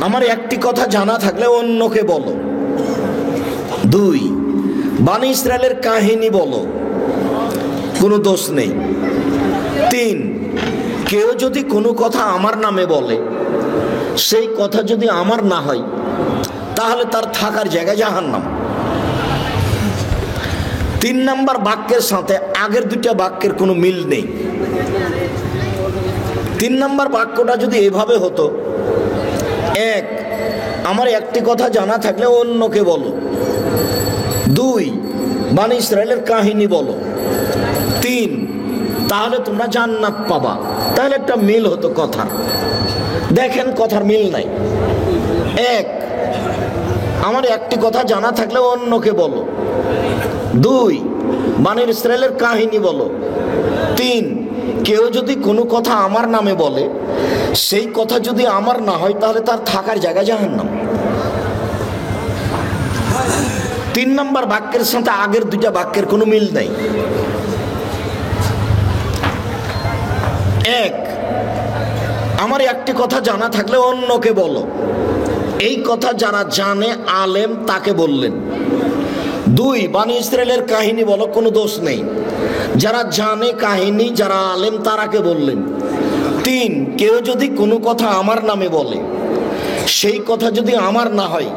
আমার একটি কথা জানা থাকলে অন্যকে বলো। 2, বনি ইসরায়েলের কাহিনী বলো, কোনো দোষ নেই। 3, কেউ যদি কোনো কথা আমার নামে বলে, সেই কথা যদি আমার না হয় তাহলে তার থাকার জায়গা জাহান্নাম। 3 নম্বর বাক্যের সাথে আগের 2টা বাক্যের কোনো মিল নেই। 3 নম্বর বাক্যটা যদি এভাবে হতো, 1, আমার একটি কথা জানা থাকলে অন্যকে বলো। 2, বনি ইসরায়েলের কাহিনী বলো। 3, তাহলে তোমরা জান্নাত পাবা। তাহলে একটা মিল হতো কথার। দেখেন কথার মিল নাই। 1, আমার একটি কথা জানা থাকলে অন্যকে বলো। 2, বনি ইসরায়েলের কাহিনী বলো। 3, কেউ যদি কোনো কথা আমার নামে বলে, সেই কথা যদি আমার না হয় তাহলে তার থাকার জায়গা জাহান্নাম। 3 নম্বর বাক্যের সাথে আগের 2টা বাক্যের কোনো মিল নাই। 1, আমার একটি কথা জানা থাকলে অন্যকে বলো, এই কথা যারা জানে আলেম তাকে বললেন। 2, বনি ইসরায়েলের কাহিনী বলো, কোনো দোষ নেই, যারা জানে কাহিনী, যারা আলেম তারাকে বললেন। 3, কেউ যদি কোনো কথা আমার নামে বলে, সেই কথা যদি আমার না হয়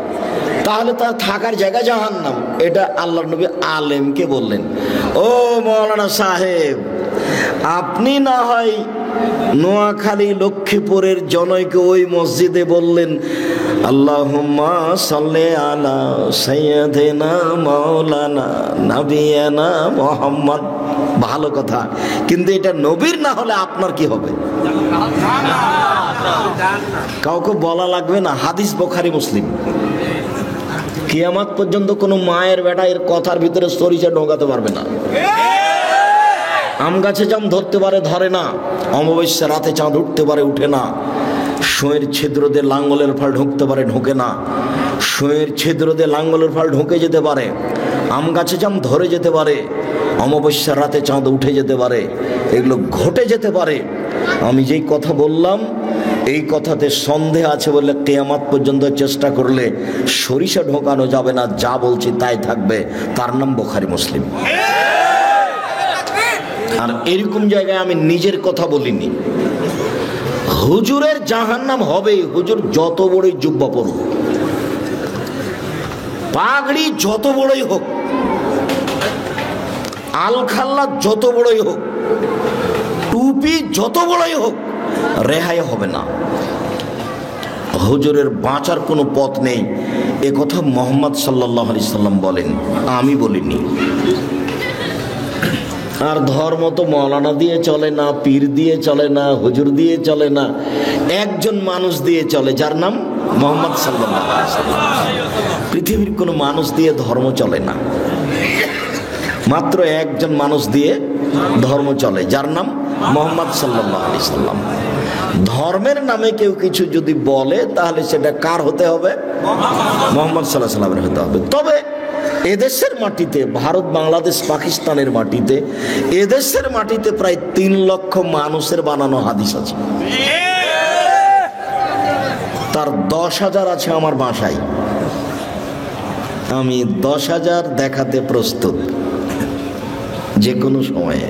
তাহলে তার থাকার জায়গা জাহান্নাম। এটা আল্লাহর নবী আলেমকে বললেন। ও মাওলানা সাহেব, আপনি না হয় নোয়াখালী লক্ষ্মীপুরের জনৈকে ওই মসজিদে বললেন আল্লাহুম্মা সাল্লি আলা সাইয়্যিদিনা মাওলানা নবিয়ানা মুহাম্মদ, ভালো কথা, কিন্তু এটা নবীর না হলে আপনার কি হবে? কাউকে বলা লাগবে না, হাদিস বুখারী মুসলিম। কিয়ামত পর্যন্ত কোনো মায়ের বেটা এর কথার ভিতরে সরিষা ঢোকাতে পারবে না। আম গাছে জাম ধরতে পারে, ধরে না। অমাবস্যা রাতে চাঁদ উঠতে পারে, উঠে না। শোয়ের ছিদ্র দিয়ে লাঙ্গলের ফাল ঢুকতে পারে, ঢোকে না। শোয়ের ছিদ্র দিয়ে লাঙ্গলের ফাল ঢুকে যেতে পারে। আম গাছে জাম ধরে যেতে পারে। অমাবস্যা রাতে চাঁদ উঠে যেতে পারে, এগুলো ঘটে যেতে পারে। আমি যেই কথা বললাম এই কথাতে সন্দেহ আছে বলে কিয়ামত পর্যন্ত চেষ্টা করলে সরিষা ঢোকানো যাবে না। যা বলছি তাই থাকবে, তার নাম বুখারী মুসলিম। আর এরকম জায়গায় আমি নিজের কথা বলিনি। হুজুরের জাহান্নাম হবে, হুজুর যত বড়ই জুব্বা পড়ুক, পাগড়ি যত বড়ই হোক, আলখাল্লা যত বড়ই হোক, টুপি যত বড়ই হোক, রেহাই হবে না। হুজুরের বাঁচার কোনো পথ নেই। এ কথা মুহাম্মদ সাল্লাল্লাহু আলাইহি সাল্লাম বলেন, আমি বলিনি। আর ধর্ম তো মৌলানা দিয়ে চলে না, পীর দিয়ে চলে না, হুজুর দিয়ে চলে না, একজন মানুষ দিয়ে চলে, যার নাম মুহাম্মদ সাল্লাল্লাহু আলাইহি সাল্লাম। পৃথিবীর কোনো মানুষ দিয়ে ধর্ম চলে না, মাত্র একজন মানুষ দিয়ে ধর্ম চলে, যার নাম মুহাম্মদ সাল্লাল্লাহু আলাইহি সাল্লাম। ধর্মের নামে কেউ কিছু যদি বলে তাহলে সেটা কার হতে হবে? মুহাম্মদ সাল্লাল্লাহু আলাইহি সাল্লামের হতে হবে। তবে এদেশের মাটিতে, ভারত, বাংলাদেশ, পাকিস্তানের মাটিতে, এদেশের মাটিতে প্রায় 3 লক্ষ মানুষের বানানো হাদিস আছে। তার 10,000 আছে আমার বাসায়। আমি 10,000 দেখাতে প্রস্তুত যে কোনো সময়ে।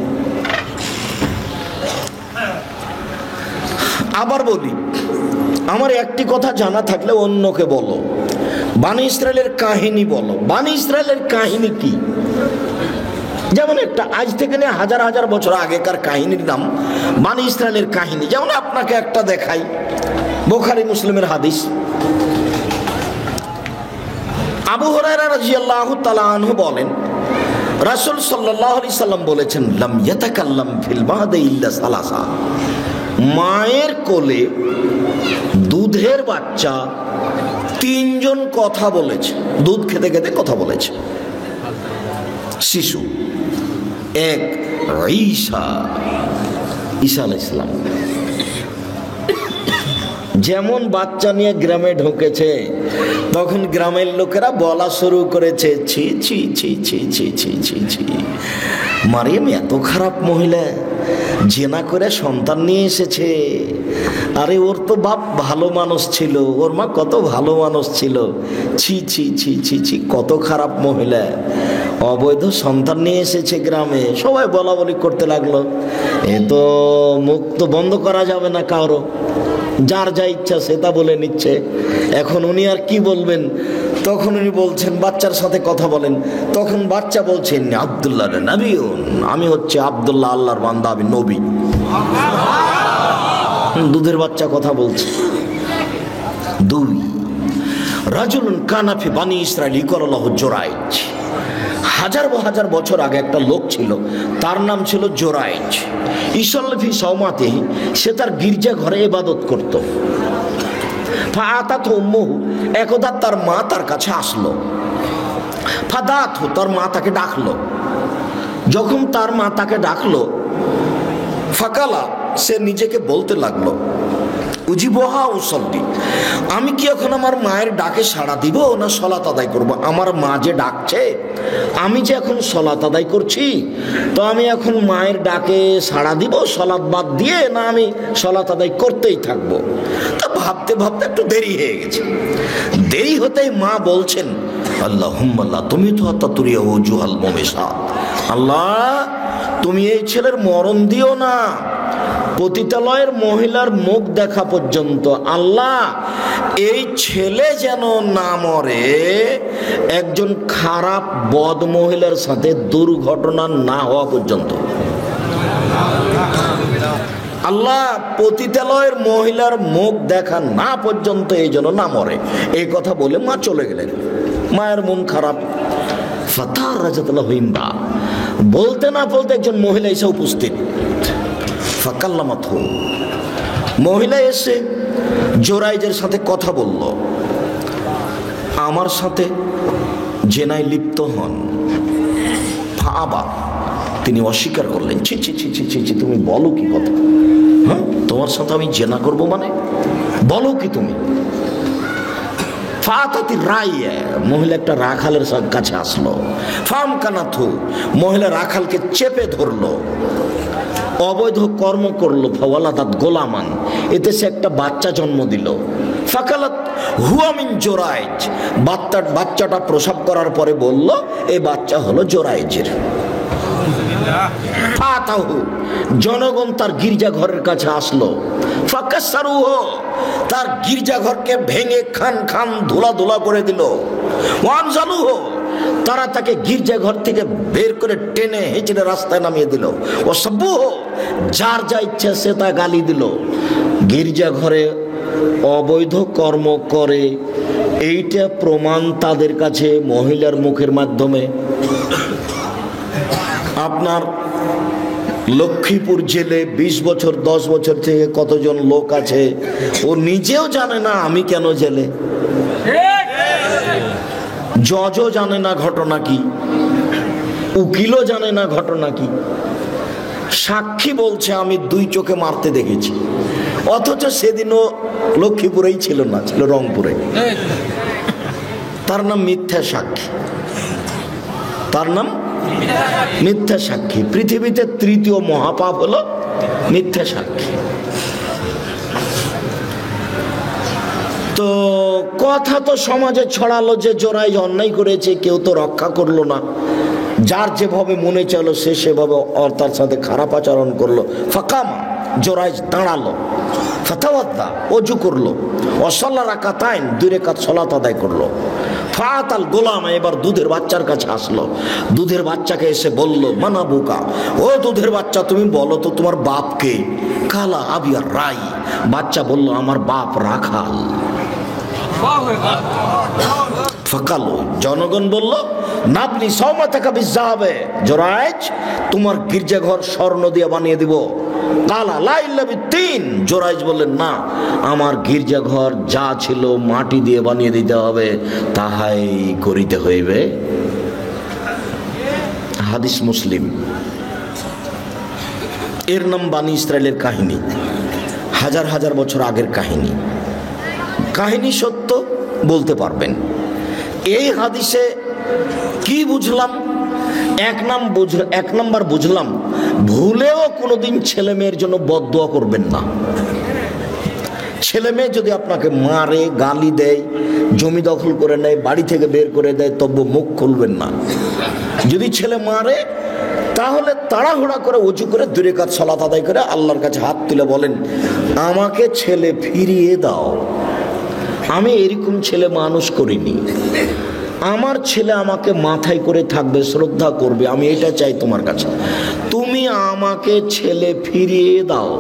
আবার বলি, আমার একটি কথা জানা থাকলে অন্যকে বলো। বনি ইসরায়েলের কাহিনী বলো। বনি ইসরায়েলের কাহিনী কি? যেমন একটা আজ থেকে নিয়ে হাজার হাজার বছর আগেকার কাহিনীর নাম বনি ইসরায়েলের কাহিনী। যেমন আপনাকে একটা দেখাই, বুখারী মুসলিমের হাদিস। আবু হুরায়রা রাদিয়াল্লাহু তাআলা আনহু বলেন, রাসূল সাল্লাল্লাহু আলাইহি সাল্লাম বলেছেন, লাম ইয়াতাকাল্লাম ফিল মাহদি ইল্লা সালাসা। মায়ের কোলে দুধের বাচ্চা 3 জন কথা বলেছে, দুধ খেতে খেতে কথা বলেছে। শিশু 1 ঈসা আলাইহিস সালাম। যেমন বাচ্চা নিয়ে গ্রামে ঢুকেছে, তখন গ্রামের লোকেরা বলা শুরু করেছে, ছি ছি ছি ছি ছি ছি ছি ছি, মারিয়াম এত খারাপ মহিলা, জেনা করে সন্তান নিয়ে এসেছে। আরে ওর তো বাপ ভালো মানুষ ছিল, ওর মা কত ভালো মানুষ ছিল, ছি ছি ছি ছি ছি, কত খারাপ মহিলা, অবৈধ সন্তান নিয়ে এসেছে গ্রামে। সবাই বলা বলি করতে লাগলো। এ তো মুখ তো বন্ধ করা যাবে না কারো, যার যা ইচ্ছা সে তা বলে নিচ্ছে। এখন উনি আর কি বলবেন? তখন উনি বলছেন, বাচ্চার সাথে কথা বলেন। তখন বাচ্চা বলছেন, আব্দুল্লাহ নবী, আমি হচ্ছে আব্দুল্লাহ, আল্লাহর বান্দা, আমি নবী। দুধের বাচ্চা কথা বলছে। 2 রাজুলুন কানাফি বানি ইসরাইল ইকরাল্লাহু জোরাইজ। হাজার বছর আগে একটা লোক ছিল, তার নাম ছিল জোরাইজ। ইসল্লফি সৌমাতে, সে তার গির্জা ঘরে ইবাদত করত। ফাআতাত উম্মুহু, একদা তার মা তার কাছে আসলো। ফাদাতহু, তার মা তাকে ডাকলো। যখন তার মা তাকে ডাকলো, ফাকালা, সে নিজেকে বলতে লাগলো, উজিবহা উসল্লি, আমি কি এখন আমার মায়ের ডাকে সাড়া দিব না সলাত আদায় করব? আমার মা যে ডাকছে, আমি যে এখন সলাত আদায় করছি, তো আমি এখন মায়ের ডাকে সাড়া দিব সলাত বাদ দিয়ে, না আমি সলাত আদায় করতেই থাকবো? তা ভাবতে ভাবতে একটু দেরি হয়ে গেছে। দেরি হতেই মা বলছেন, আল্লাহুম্মা, তুমি তো তাতুরিয়া ওজুহাল মুমিসাত, আল্লাহ তুমি এই ছেলের মরণ দিও না, পতিতালয়ের মহিলার মুখ দেখা পর্যন্ত। আল্লাহ, এই ছেলে যেন না মরে একজন খারাপ বদ মহিলার সাথে দুর্ঘটনা না হওয়া পর্যন্ত। আল্লাহ, পতিতালয়ের মহিলার মুখ দেখা না পর্যন্ত এই জন্য না মরে। এই কথা বলে মা চলে গেলেন। মায়ের মন খারাপ। ফাতার রাজাতুল্লাহ হিমবা, বলতে না বলতে একজন মহিলা এসে উপস্থিত। ফাকাল্লামাতহু, মহিলা এসে জোরাইজের সাথে কথা বলল, আমার সাথে জেনায় লিপ্ত হন। ফাআবা, তিনি অস্বীকার করলেন। ছি ছি ছি ছি ছি ছি, তুমি বলো কি কথা? হ্যাঁ, তোমার সাথে আমি জেনা করব মানে? বলো কি তুমি? ফাতাতি রাইয়া, মহিলা একটা রাখালের কাছে আসলো। ফাম কানাথু, মহিলা রাখালকে চেপে ধরলো, অবৈধ কর্ম করলো। ফাওয়ালাদাত গোলামান, এতে সে একটা বাচ্চা জন্ম দিল। ফাকালাত হুয়া মিন জোরাইজ, বাচ্চাটা প্রসব করার পরে বলল এই বাচ্চা হলো জোরাইজের। ফাতাহু, জনগণ তার গির্জা ঘরের কাছে আসলো। ফাকাসসারুহু, তার গির্জা ঘরকে ভেঙে খান খান ধুলা ধুলা করে দিল। ওয়ানজালুহু, তারা তাকে গির্জা ঘর থেকে বের করে টেনে হেঁচড়ে রাস্তায় নামিয়ে দিল। ও সাব্বুহু, যার যা ইচ্ছা সে তা গালি দিল। গির্জা ঘরে অবৈধ কর্ম করে, এইটা প্রমাণ তাদের কাছে মহিলার মুখের মাধ্যমে। আপনার লক্ষ্মীপুর জেলে 20 বছর 10 বছর থেকে কতজন লোক আছে, ও নিজেও জানে না আমি কেন জেলে। জজও জানে না ঘটনা কি, উকিলও জানে না ঘটনা কি। সাক্ষী বলছে আমি 2 চোখে মারতে দেখেছি, অথচ সেদিনও লক্ষ্মীপুরেই ছিল না, ছিল রংপুরে। তার নাম মিথ্যা সাক্ষী, তার নাম মিথ্যা সাক্ষী। পৃথিবীতে 3য় মহাপাপ হলো মিথ্যা সাক্ষী। তো কথা তো সমাজে ছড়ালো যে জোরাইজ অন্যায় করেছে, কেউ তো রক্ষা করলো না। যার যেভাবে মনে চলো সে সেভাবে তার সাথে খারাপ আচরণ করলো। ফাকামা, জোরাইজ দাঁড়ালো। ফাতাওয়াদ্দা, অজু করলো। ওয়াসাল্লা রাকাতাইন, 2 রাকাত সালাত আদায় করলো। ফাতাল গোলাম, এবার দুধের বাচ্চার কাছে আসলো। দুধের বাচ্চাকে এসে বলল, মানাবুকা, ও দুধের বাচ্চা তুমি বলো তো তোমার বাপকে? কালা আবিয়া রাই, বাচ্চা বলল আমার বাপ রাখাল। ফাকালো, জনগণ বলল, নাবনি সওমাতাকা বিযাবে, জোরাইজ তোমার গির্জাঘর স্বর্ণ দিয়ে বানিয়ে দিব। কালা লা ইল্লা বিতিন, জোরাইজ বললেন না, আমার গির্জাঘর যা ছিল মাটি দিয়ে বানিয়ে দিতে হবে, তাহাই করিতে হইবে। হাদিস মুসলিম। এর নাম বানি ইসরায়েলের কাহিনী, হাজার বছর আগের কাহিনী। কাহিনী সত্য বলতে পারবেন। এই হাদিসে কি বুঝলাম? এক নাম্বার বুঝলাম, ভুলেও কোনোদিন ছেলে মেয়ের জন্য বদদুয়া করবেন না। ছেলে মেয়ে যদি আপনাকে মারে, গালি দেয়, জমি দখল করে নেয়, বাড়ি থেকে বের করে দেয়, তবু মুখ খুলবেন না। যদি ছেলে মারে তাহলে তাড়াহুড়া করে উঁচু করে 2 রাকাত সালাত আদায় করে আল্লাহর কাছে হাত তুলে বলেন, আমাকে ছেলে ফিরিয়ে দাও। আমি এরকম ছেলে মানুষ করিনি, আমার ছেলে আমাকে মাথায় করে থাকবে, শ্রদ্ধা করবে, আমি এটা চাই তোমার কাছে, তুমি আমাকে ছেলে ফিরিয়ে দাও।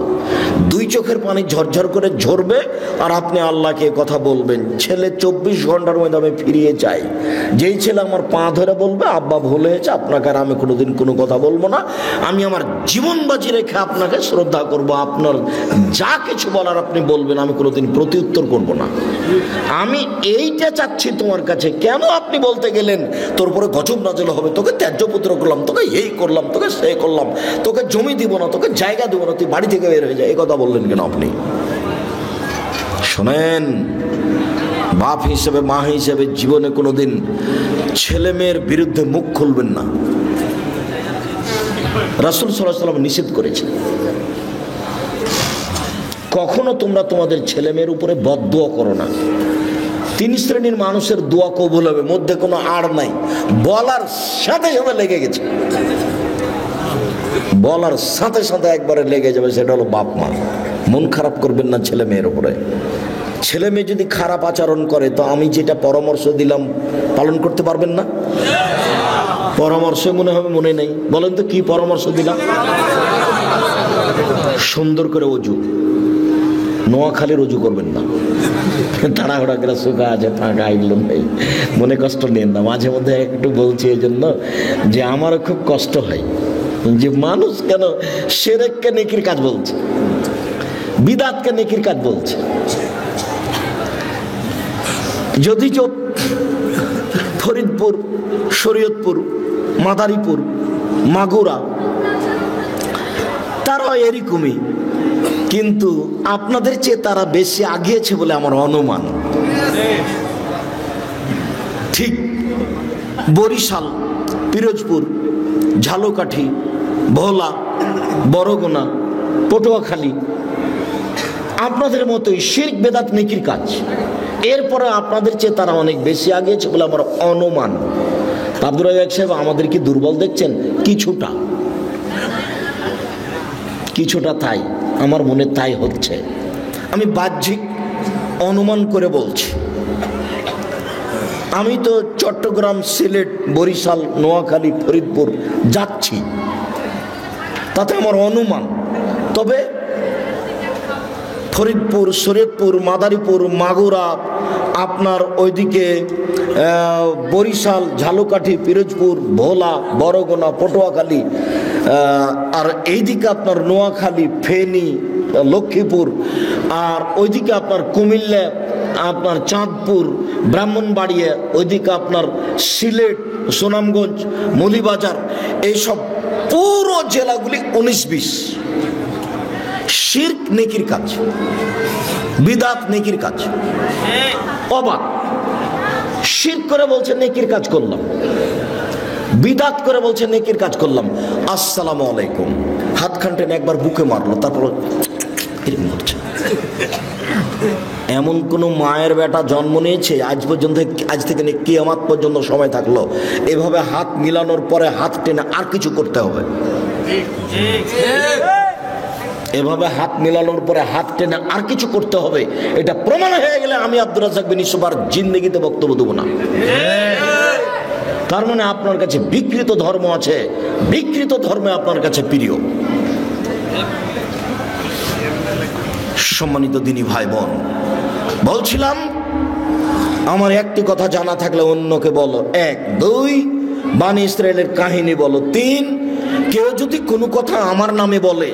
2 চোখের পানি ঝরঝর করে ঝরবে আর আপনি আল্লাহকে কথা বলবেন, ছেলে 24 ঘন্টার মধ্যে আমি ফিরিয়ে চাই। যেই ছেলে আমার পা ধরে বলবে, আব্বা ভুল হয়েছে, আপনাকে আর আমি কোনোদিন কোনো কথা বলবো না, আমি আমার জীবন বাজি রেখে আপনাকে শ্রদ্ধা করব, আপনার যা কিছু বলার আপনি বলবেন, আমি কোনোদিন প্রত্যুত্তর করব না, আমি এইটা চাচ্ছি তোমার কাছে। কেন আপনি বলতে গেলেন তোর উপরে গজব নাযিল হবে, তোকে ত্যায্য পুত্র করলাম, তোকে এই করলাম, তোকে সে করলাম, তোকে জমি দিব না, তোকে জায়গা দিব না, তুই বাড়ি থেকে বের হয়ে যায়, এই কথা বললেন কেন আপনি? শোনেন, বাপ হিসেবে, মা হিসেবে জীবনে কোনোদিন ছেলে মেয়ের বিরুদ্ধে মুখ খুলবেন না। রাসূল সাল্লাল্লাহু আলাইহি ওয়াসাল্লাম নিষেধ করেছেন, কখনো তোমরা তোমাদের ছেলে মেয়ের উপরে বদদুয়া করো না। 3 শ্রেণীর মানুষের দোয়া কবুল হবে, মধ্যে কোনো আড় নাই, বলার সাথে সাথে লেগে গেছে, বলার সাথে সাথে একবারে লেগে যাবে, সেটা হলো বাপ মা। মন খারাপ করবেন না ছেলে মেয়ের উপরে। ছেলে মেয়ে যদি খারাপ আচরণ করে তো আমি যেটা পরামর্শ দিলাম পালন করতে পারবেন না? পরামর্শ মনে হবে মনে নেই, বলেন তো কি পরামর্শ দিলাম? সুন্দর করে অজু, নোয়াখালীর অজু করবেন না, তাড়াহুড়া করে শুকা আছে ফাঁকা আইগুলো নেই, মনে কষ্ট নেন না। মাঝে মধ্যে একটু বলছি এই জন্য যে আমারও খুব কষ্ট হয় যে মানুষ কেন শিরককে নেকির কাজ বলছে, বিদআতকে নেকির কাজ বলছে। যদি ফরিদপুর, শরীয়তপুর, মাদারীপুর, মাগুরা তারা এরকমই, কিন্তু আপনাদের চেয়ে তারা বেশি আগিয়েছে বলে আমার অনুমান। ঠিক বরিশাল, পিরোজপুর, ঝালকাঠি, ভোলা, বরগুনা, পটুয়াখালী আপনাদের মতোই শিরক বেদাত নেকির কাজ, এরপরে আপনাদের চেয়ে তারা অনেক বেশি আগিয়েছে বলে আমার অনুমান। আব্দুর রাজ্জাক সাহেব আমাদের কি দুর্বল দেখছেন? কিছুটা কিছুটা তাই আমার মনে তাই হচ্ছে, আমি বাহ্যিক অনুমান করে বলছি। আমি তো চট্টগ্রাম, সিলেট, বরিশাল, নোয়াখালী, ফরিদপুর যাচ্ছি, তাতে আমার অনুমান। তবে ফরিদপুর, শরীয়তপুর, মাদারীপুর, মাগুরা, আপনার ওইদিকে বরিশাল, ঝালকাঠি, পিরোজপুর, ভোলা, বরগুনা, পটুয়াখালী, আর এইদিকে আপনার নোয়াখালী, ফেনী, লক্ষ্মীপুর, আর ওইদিকে আপনার কুমিল্লা, আপনার চাঁদপুর, ব্রাহ্মণবাড়িয়া, ওইদিকে আপনার সিলেট, সুনামগঞ্জ, মৌলভীবাজার, এইসব পুরো জেলাগুলি 19-20 শিরক নেকির কাজ, বিদআত নেকির কাজ। অবাক, শিরক করে বলছে নেকির কাজ করলাম, বিদআত করে বলছে নেকির কাজ করলাম। আসসালামু আলাইকুম, হাত খানটেন একবার বুকে মারলো, তারপর এরকম করছে। এমন কোন মায়ের বেটা জন্ম নিয়েছে আজ পর্যন্ত, আজ থেকে কিয়ামত পর্যন্ত সময় থাকলো এভাবে হাত মিলানোর পরে হাত টেনে আর কিছু করতে হবে? এভাবে হাত মিলানোর পরে হাত টেনে আর কিছু করতে হবে, এটা প্রমাণ হয়ে গেলে আমি আব্দুর রাজ্জাক বিন ইউসুফ আর জিন্দেগিতে বক্তব্য দেবো না। তার মানে আপনার কাছে বিকৃত ধর্ম আছে, বিকৃত ধর্মে আপনার কাছে প্রিয়। সম্মানিত দিনী ভাই বোন, বলছিলাম আমার একটি কথা জানা থাকলে অন্যকে বলো। 1, 2 বানি ইসরায়েলের কাহিনী বলো। 3 কেউ যদি কোনো কথা আমার নামে বলে,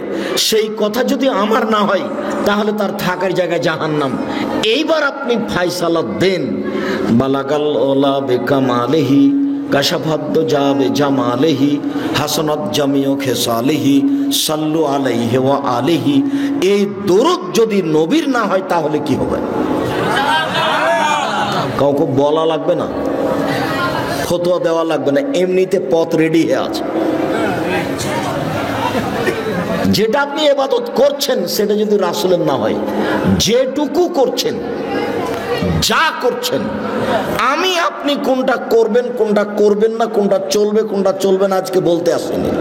সেই কথা যদি আমার না হয় তাহলে তার থাকার জায়গায় জাহান্নাম। এইবার আপনি ফায়সালা দেন। বালাগাল ওলা বেকামালেহি কাশাফাদ্দ যাবে জামালেহি হাসানাত জামিও খেসালেহি সাল্লু আলাইহি ওয়া আলিহি। এই দরুদ যদি নবীর না হয় তাহলে কি হবে? কাউকে বলা লাগবে না, ফতোয়া দেওয়া লাগবে না, এমনিতে পথ রেডি হয়ে আছে। যেটা আপনি ইবাদত করছেন সেটা যদি রাসূলের না হয়, যেটুকু করছেন, যা করছেন, আমি আপনি কোনটা করবেন কোনটা করবেন না, কোনটা চলবে কোনটা চলবে না আজকে বলতে আসেনি।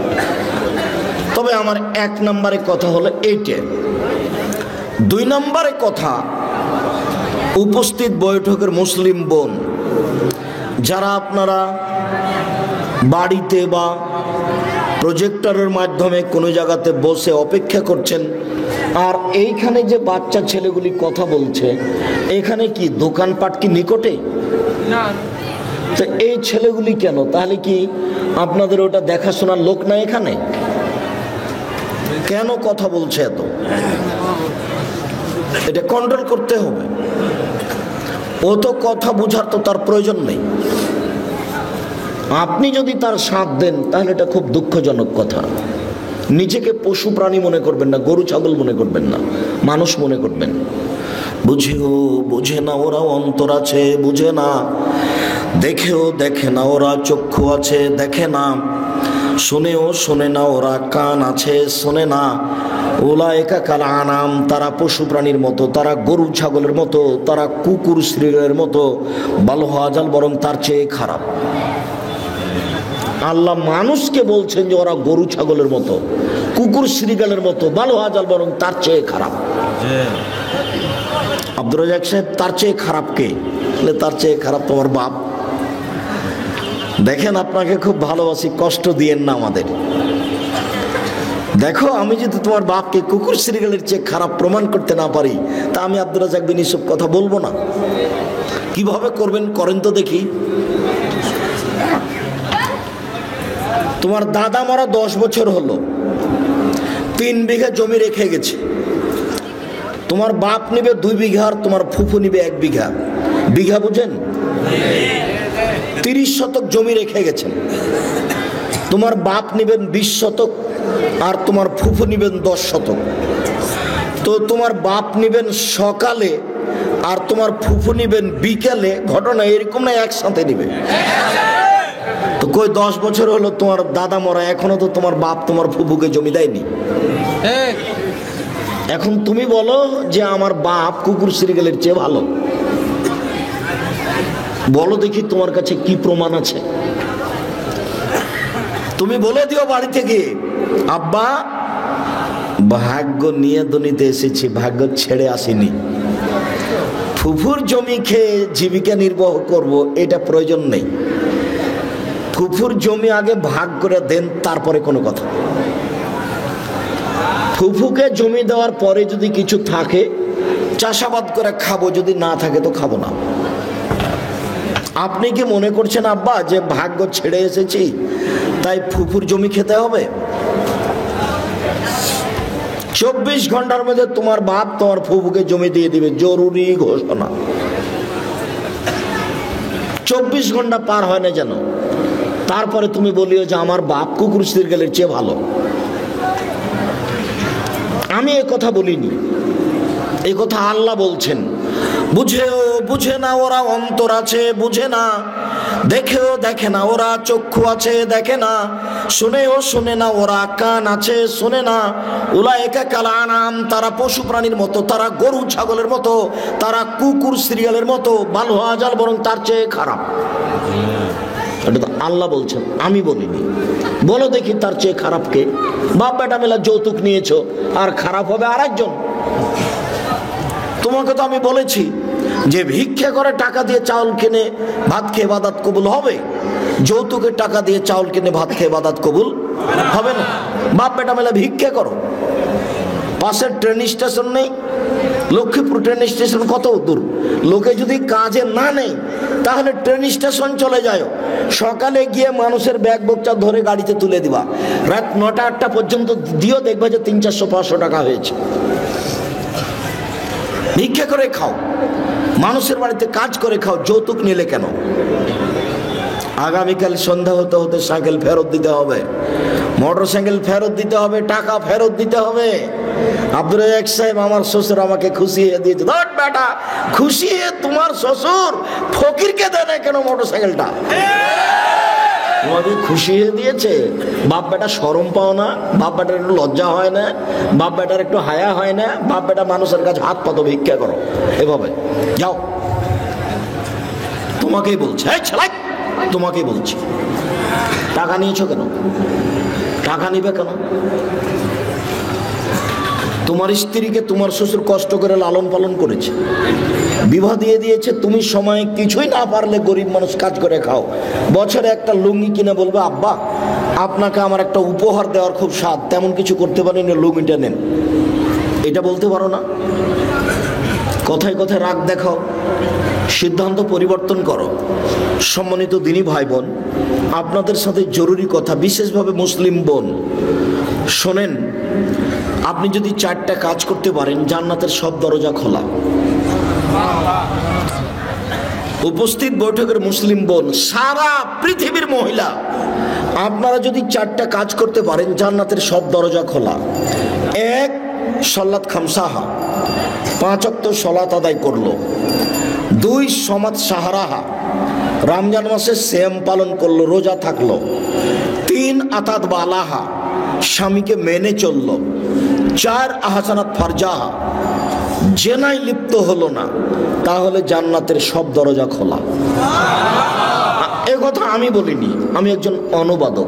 তবে আমার 1 নম্বরে কথা হলো এইটা। 2 নম্বরে কথা, উপস্থিত বৈঠকের মুসলিম বোন যারা আপনারা বাড়িতে বা প্রজেক্টরের মাধ্যমে কোনো জায়গাতে বসে অপেক্ষা করছেন, আর এইখানে যে বাচ্চা ছেলেগুলি কথা বলছে, এখানে কি দোকানপাট কি নিকটে? না। তো এই ছেলেগুলি কেন? তাহলে কি আপনাদের ওটা দেখাশোনার লোক না এখানে? কেন কথা বলছে এত? এটা কন্ট্রোল করতে হবে। ও তো কথা বোঝার তো তার প্রয়োজন নেই। আপনি যদি তার সাথ দেন তাহলে এটা খুব দুঃখজনক কথা। নিজেকে পশু প্রাণী মনে করবেন না, গরু ছাগল মনে করবেন না, মানুষ মনে করবেন। বুঝেও বুঝে না ওরা অন্তর আছে, বুঝে না। দেখেও দেখে না ওরা চক্ষু আছে, দেখে না। শুনেও শোনে না ওরা কান আছে, শোনে না। উলাইকা কাল আনাম, তারা পশু প্রাণীর মতো, তারা গরু ছাগলের মতো, তারা কুকুর শ্রীগালের মতো, বাল হাজাল বরং তার চেয়ে খারাপ। আল্লাহ মানুষকে বলছেন যে ওরা গরু ছাগলের মতো, কুকুর শ্রীগালের মতো, বাল হাজাল বরং তার চেয়ে খারাপ। আব্দুর রাজ্জাক সাহেব, তার চেয়ে খারাপ কে? তার চেয়ে খারাপ তোমার বাপ। দেখেন, আপনাকে খুব ভালোবাসি, কষ্ট দিয়েন না আমাদের। দেখো, আমি যদি তোমার বাপকে কুকুর শ্রীগালের চেয়ে খারাপ প্রমাণ করতে না পারি, তা আমি আব্দুর রাজ্জাক বিন ইউসুফ কথা বলবো না। কিভাবে করবেন করেন তো দেখি। তোমার দাদা মারা 10 বছর হলো, 3 বিঘা জমি রেখে গেছে। তোমার বাপ নিবে 2 বিঘা আর তোমার ফুফু নিবে 1 বিঘা। বিঘা বুঝেন? 30 শতক জমি রেখে গেছেন। তোমার বাপ নিবেন 20 শতক আর তোমার ফুফু নিবেন 10 শতক। তো তোমার বাপ নিবেন সকালে আর তোমার ফুফু নিবেন বিকেলে। ঘটনা এরকম না একসাথে নিবে? তো কই 10 বছর হলো তোমার দাদা মরা, এখনো তো তোমার বাপ তোমার ফুফুকে জমি দেয়নি। এখন তুমি বলো যে আমার বাপ কুকুর শ্রীগালের চেয়ে ভালো। বলো দেখি তোমার কাছে কি প্রমাণ আছে? তুমি বলে দিও বাড়ি থেকে, আব্বা ভাগ্য নিয়ে দুনিতে এসেছি, ভাগ্য ছেড়ে আসিনি। ফুফুর জমি খেয়ে জীবিকা নির্বাহ করব, এটা প্রয়োজন নেই। ফুফুর জমি আগে ভাগ করে দেন, তারপরে কোনো কথা। ফুফুকে জমি দেওয়ার পরে যদি কিছু থাকে চাষাবাদ করে খাবো, যদি না থাকে তো খাবো না। আপনি কি মনে করছেন আব্বা যে ভাগ্য ছেড়ে এসেছি তাই ফুফুর জমি খেতে হবে? 24 ঘন্টার মধ্যে তোমার বাপ তোমার ফুফুকে জমি দিয়ে দিবে, জরুরি ঘোষণা। 24 ঘন্টা পার হয় না যেন, তারপরে তুমি বলিও যে আমার বাপ কুকুর শ্রীগালের চেয়ে ভালো। আমি এ কথা বলিনি, এই কথা আল্লাহ বলছেন। বুঝেও বুঝে না ওরা অন্তর আছে, বুঝে না। দেখেও দেখে না ওরা চক্ষু আছে, দেখে না। শুনেও শোনে না ওরা কান আছে, শোনে না। উলাইকা কাল আনাম, তারা পশু প্রাণীর মতো, তারা গরু ছাগলের মতো, তারা কুকুর শ্রীগালের মতো, বাল হাজাল বরং তার চেয়ে খারাপ। এটা তো আল্লাহ বলছেন, আমি বলিনি। বলো দেখি তার চেয়ে খারাপ কে? বাপ বেটা মেলা যৌতুক নিয়েছো, আর খারাপ হবে আরেকজন। তোমাকে তো আমি বলেছি যে ভিক্ষা করে টাকা দিয়ে চাউল কিনে ভাত খেয়ে ইবাদত কবুল হবে, যৌতুকের টাকা দিয়ে চাউল কিনে ভাত খেয়ে ইবাদত কবুল হবে না। বাপ বেটা মেলা ভিক্ষা করো। পাশের ট্রেন স্টেশন নেই? লক্ষ্মীপুর ট্রেন স্টেশন কত দূর? লোকে যদি কাজে না নেই তাহলে ট্রেন স্টেশন চলে যায়। সকালে গিয়ে মানুষের ব্যাগ বোকচা ধরে গাড়িতে তুলে দিবা, রাত 9টা-8টা পর্যন্ত দিও, দেখবে যে 300-400 টাকা হয়েছে। ভিক্ষা করে খাও, মানুষের বাড়িতে কাজ করে খাও, যৌতুক নিলে কেন? আগামীকাল সন্ধ্যা হতে হতে সাইকেল ফেরত দিতে হবে, মোটর সাইকেল ফেরত দিতে হবে, টাকা ফেরত দিতে হবে। আব্দুর রাজ্জাক সাহেব, আমার শ্বশুর আমাকে খুশিয়ে দিয়েছে। ধর বেটা, খুশিয়ে তোমার শ্বশুর ফকিরকে দেয় না কেন মোটর সাইকেলটা? তোমাকে খুশি হয়ে দিয়েছে? বাপ বেটা শরম পাও না? বাপ বেটার একটু লজ্জা হয় না? বাপ বেটার একটু হায়া হয় না? বাপ বেটা মানুষের কাছে হাত পাতো ভিক্ষা করো এভাবে? যাও, তোমাকেই বলছে, তোমাকেই বলছি। টাকা নিয়েছো কেন? টাকা নিবে কেন? তোমার স্ত্রীকে তোমার শ্বশুর কষ্ট করে লালন পালন করেছে, বিবাহ দিয়ে দিয়েছে, তুমি সময় কিছুই না পারলে গরিব মানুষ কাজ করে খাও, বছরে একটা লুঙ্গি কিনে বলবে আব্বা আপনাকে আমার একটা উপহার দেওয়ার খুব স্বাদ, তেমন কিছু করতে পারি না, লুঙ্গিটা নেন, এটা বলতে পারো না? কথায় কথায় রাগ দেখাও, সিদ্ধান্ত পরিবর্তন করো। সম্মানিত দিনী ভাই বোন, আপনাদের সাথে জরুরি কথা, বিশেষভাবে মুসলিম বোন শোনেন, আপনি যদি 4টা কাজ করতে পারেন জান্নাতের সব দরজা খোলা। উপস্থিত বৈঠকের মুসলিম বোন, সারা পৃথিবীর মহিলা, আপনারা যদি 4টা কাজ করতে পারেন জান্নাতের সব দরজা খোলা। 1, সালাত খামসাহা, 5 ওয়াক্ত সালাত আদায় করলো। 2, সমাজ সাহারাহা, রমজান মাসে সিয়াম পালন করলো, রোজা থাকলো। 3, আতাত বালাহা, স্বামীকে মেনে চললো। 4, আহসানাত ফারজাহা, জেনায় লিপ্ত হলো না, তাহলে জান্নাতের সব দরজা খোলা। এ কথা আমি বলিনি, আমি একজন অনুবাদক।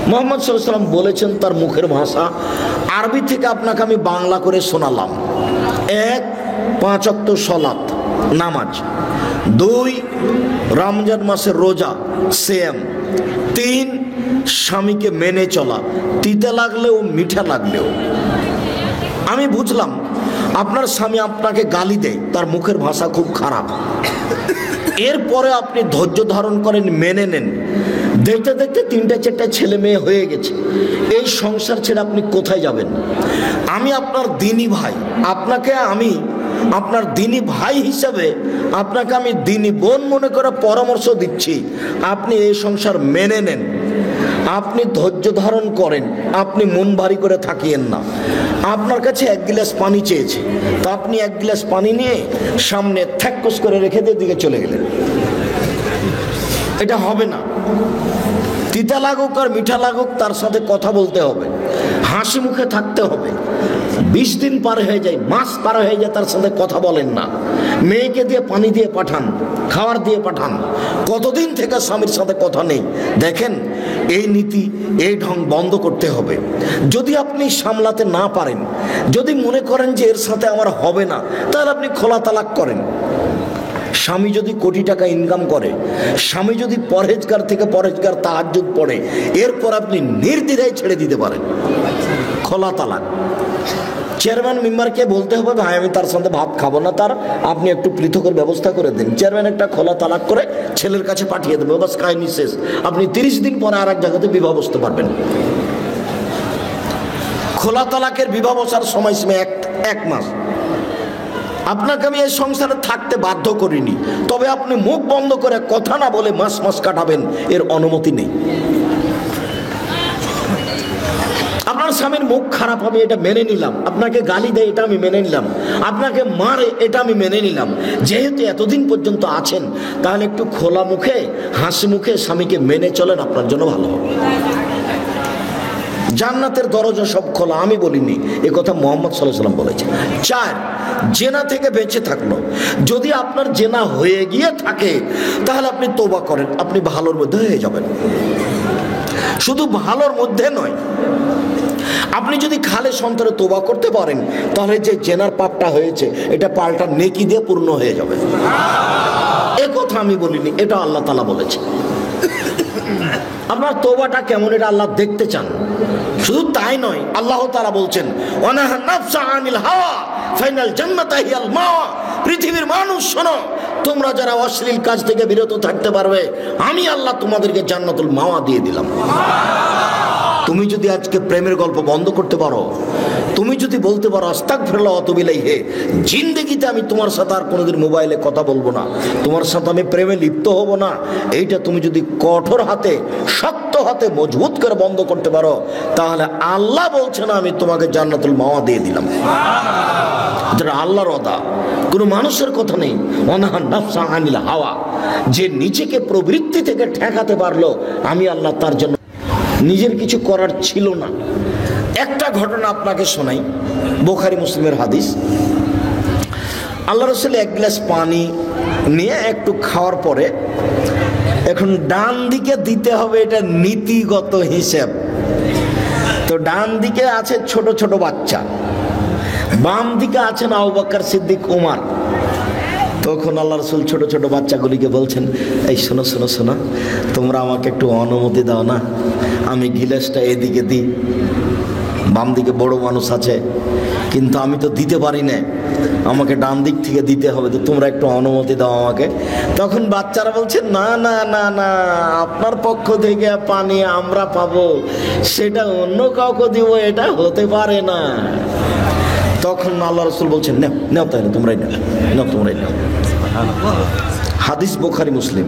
মুহাম্মদ সাল্লাল্লাহু আলাইহি ওয়াসাল্লাম বলেছেন, তার মুখের ভাষা আরবি থেকে আপনাকে আমি বাংলা করে শোনালাম। 1, 5 ওয়াক্ত সালাত নামাজ। 2, রমজান মাসের রোজা সিয়াম। 3, স্বামীকে মেনে চলা, তিতে লাগলেও মিঠা লাগলেও। আমি বুঝলাম আপনার স্বামী আপনাকে গালি দেয়, তার মুখের ভাষা খুব খারাপ, এরপরে আপনি ধৈর্য ধারণ করেন, মেনে নেন। দেখতে দেখতে 3-4টা ছেলে মেয়ে হয়ে গেছে, এই সংসার ছেড়ে আপনি কোথায় যাবেন? আমি আপনার দিনী ভাই, আপনাকে আমি আপনার দিনী ভাই হিসাবে আপনাকে আমি দিনী বোন মনে করে পরামর্শ দিচ্ছি, আপনি এই সংসার মেনে নেন, আপনি ধৈর্য ধারণ করেন, আপনি মন ভারী করে থাকিয়েন না। আপনার কাছে 1 গ্লাস পানি চেয়েছে, তো আপনি 1 গ্লাস পানি নিয়ে সামনে থ্যাক্কস করে রেখে দিয়ে দিকে চলে গেলেন, এটা হবে না। তিতা লাগুক আর মিঠা লাগুক তার সাথে কথা বলতে হবে, হাসি মুখে থাকতে হবে। 20 দিন পার হয়ে যায়, মাস পার হয়ে যায়, তার সাথে কথা বলেন না। মেয়েকে দিয়ে পানি দিয়ে পাঠান, খাবার দিয়ে পাঠান, কতদিন থেকে স্বামীর সাথে কথা নেই। দেখেন, এই নীতি, এই ঢং বন্ধ করতে হবে। যদি আপনি সামলাতে না পারেন, যদি মনে করেন যে এর সাথে আমার হবে না, তাহলে আপনি খোলা তালাক করেন। স্বামী যদি কোটি টাকা ইনকাম করে, স্বামী যদি পরহেজগার থেকে পরহেজগার তাহাজ্জুদ পড়ে, এরপর আপনি নির্দ্বিধায় ছেড়ে দিতে পারেন, খোলা তালাক। চেয়ারম্যান মেম্বারকে বলতে হবে ভাই আমি তার সাথে ভাত খাবো না, তার আপনি একটু পৃথকের ব্যবস্থা করে দিন। চেয়ারম্যান একটা খোলা তালাক করে ছেলের কাছে পাঠিয়ে দেবে, বাস কাহিনী শেষ। আপনি 30 দিন পরে আর এক জায়গাতে বিবাহ বসতে পারবেন। খোলা তালাকের বিবাহ বসার সময়সীমা 1 মাস। আপনাকে আমি এই সংসারে থাকতে বাধ্য করিনি, তবে আপনি মুখ বন্ধ করে কথা না বলে মাস মাস কাটাবেন, এর অনুমতি নেই। আপনার স্বামীর মুখ খারাপ হবে, এটা মেনে নিলাম। আপনাকে গালি দেয়, এটা আমি মেনে নিলাম। আপনাকে মারে, এটা আমি মেনে নিলাম। যেহেতু এতদিন পর্যন্ত আছেন, তাহলে একটু খোলা মুখে, হাসি মুখে স্বামীকে মেনে চলেন, আপনার জন্য ভালো হবে। জান্নাতের দরজা সব খোলা, আমি বলিনি, এ কথা মুহাম্মদ সাল্লাল্লাহু আলাইহি ওয়াসাল্লাম বলেছেন। 4, জেনা থেকে বেঁচে থাকলো। যদি আপনার জেনা হয়ে গিয়ে থাকে, তাহলে আপনি তওবা করেন, আপনি ভালোর মধ্যে হয়ে যাবেন। শুধু ভালোর মধ্যে নয়, আপনি যদি খালেস অন্তরে তওবা করতে পারেন, তাহলে যে জেনার পাপটা হয়েছে এটা পাল্টা নেকি দিয়ে পূর্ণ হয়ে যাবে। এ কথা আমি বলিনি, এটা আল্লাহ তাআলা বলেছে। আপনার তওবাটা কেমন এটা আল্লাহ দেখতে চান। শুধু তাই নয়, আল্লাহ তাআলা বলছেন ওয়ানাহা নাফসা আনিল হাওয়া ফাইনাল জান্নাতা হিয়াল মাওয়া। পৃথিবীর মানুষ শোনো, তোমরা যারা অশ্লীল কাজ থেকে বিরত থাকতে পারবে, আমি আল্লাহ তোমাদেরকে জান্নাতুল মাওয়া দিয়ে দিলাম। তুমি যদি আজকে প্রেমের গল্প বন্ধ করতে পারো, তুমি যদি বলতে পারো আস্তাগফিরুল্লাহ ওয়া আতুবু ইলাইহি, জিন্দেগিতে আমি তোমার সাথে আর কোনোদিন মোবাইলে কথা বলবো না, তোমার সাথে আমি প্রেমে লিপ্ত হব না, এইটা তুমি যদি কঠোর হাতে, শক্ত হাতে, মজবুত করে বন্ধ করতে পারো, তাহলে আল্লাহ বলছে না আমি তোমাকে জান্নাতুল মাওয়া দিয়ে দিলাম। যেটা আল্লাহর ওয়াদা, কোনো মানুষের কথা নেই। অনাহান নাফসা আনিল হাওয়া, যে নিজেকে প্রবৃত্তি থেকে ঠেকাতে পারলো, আমি আল্লাহ তার জন্য নিজের কিছু করার ছিল না। একটা ঘটনা আপনাকে শোনাই, বুখারী মুসলিমের হাদিস। আল্লাহ রাসূল এক গ্লাস পানি নিয়ে একটু খাওয়ার পরে, এখন ডান দিকে দিতে হবে, এটা নীতিগত হিসেব। তো ডান দিকে আছে ছোট ছোট বাচ্চা, বাম দিকে আছেন আবু বকর সিদ্দিক, ওমর। তখন আল্লাহ রাসূল ছোট ছোট বাচ্চাগুলিকে বলছেন, এই শোনো শোনো শোনো, তোমরা আমাকে একটু অনুমতি দাও না, আমি গিলাসটা এদিকে দিই। বাম দিকে বড় মানুষ আছে, কিন্তু আমি তো দিতে পারি না, আমাকে ডান দিক থেকে দিতে হবে, তো তোমরা একটু অনুমতি দাও আমাকে। তখন বাচ্চারা বলছে, না না না না, আপনার পক্ষ থেকে পানি আমরা পাবো, সেটা অন্য কাউকে দিব, এটা হতে পারে না। তখন আল্লাহ রাসূল বলছেন, নাও নাও, তাহলে তোমরাই নাও, নাও তোমরাই নাও। হাদিস বুখারী মুসলিম।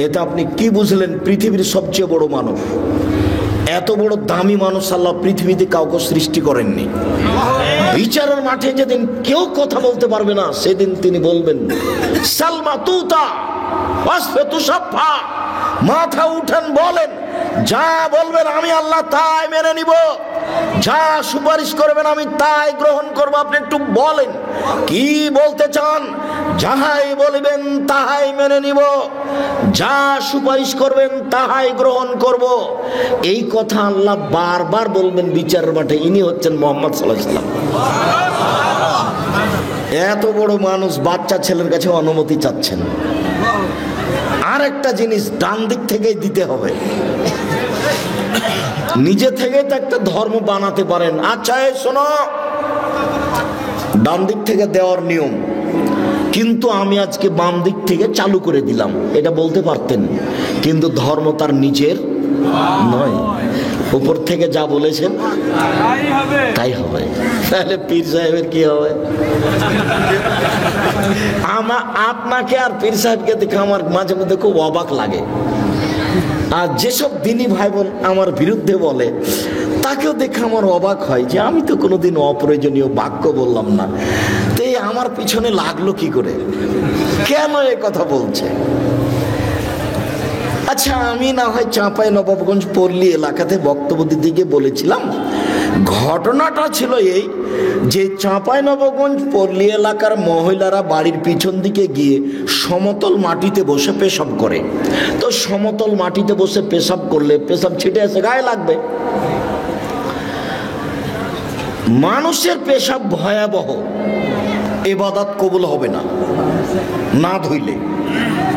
এটা আপনি কি বুঝলেন? পৃথিবীর সবচেয়ে বড় মানব, এত বড় দামি মানুষ আল্লাহ পৃথিবীতে কাউকে সৃষ্টি করেননি। বিচারের মাঠে যেদিন কেউ কথা বলতে পারবে না, সেদিন তিনি বলবেন, সালমা তুতা ওয়াসফাতু সাফা, মাথা উঠান বলেন, যা বলবেন আমি আল্লাহ তাই মেনে নিব, যা সুপারিশ করবেন আমি তাই গ্রহণ করব। আপনি একটু বলেন কি বলতে চান, যাহাই বলবেন তাহাই মেনে নিব, যা সুপারিশ করবেন তাহাই গ্রহণ করব। এই কথা আল্লাহ বারবার বলবেন বিচারের মাঠে। ইনি হচ্ছেন মুহাম্মদ সাল্লাল্লাহু আলাইহি ওয়াসাল্লাম। এত বড় মানুষ বাচ্চা ছেলের কাছে অনুমতি চাচ্ছেন। আর একটা জিনিস, ডান দিক থেকেই দিতে হবে। নিজে থেকে তো একটা ধর্ম বানাতে পারেন, আচ্ছা এই শোনো, ডান দিক থেকে দেওয়ার নিয়ম, কিন্তু আমি আজকে বাম দিক থেকে চালু করে দিলাম, এটা বলতে পারতেন, কিন্তু ধর্ম তার নিজের নয়, উপর থেকে যা বলেছেন তাই হবে। তাহলে পীর সাহেবের কি হবে? আপনাকে আর পীর সাহেবকে দেখে আমার মাঝে মধ্যে খুব অবাক লাগে। আর যেসব দিনী ভাই বোন আমার বিরুদ্ধে বলে, তাকেও দেখে আমার অবাক হয় যে আমি তো কোনোদিন অপ্রয়োজনীয় বাক্য বললাম না, তো আমার পিছনে লাগলো কি করে, কেন এ কথা বলছে? আচ্ছা, আমি না হয় চাঁপাইনবাবগঞ্জ পল্লী এলাকাতে বক্তব্য দিতে গিয়ে বলেছিলাম, ঘটনাটা ছিল এই যে চাঁপাইনবাবগঞ্জ পল্লী এলাকার মহিলারা বাড়ির পিছন দিকে গিয়ে সমতল মাটিতে বসে পেশাব করে। তো সমতল মাটিতে বসে পেশাব করলে পেশাব ছিটে এসে গায়ে লাগবে। মানুষের পেশাব ভয়াবহ, ইবাদত কবুল হবে না, না ধুইলে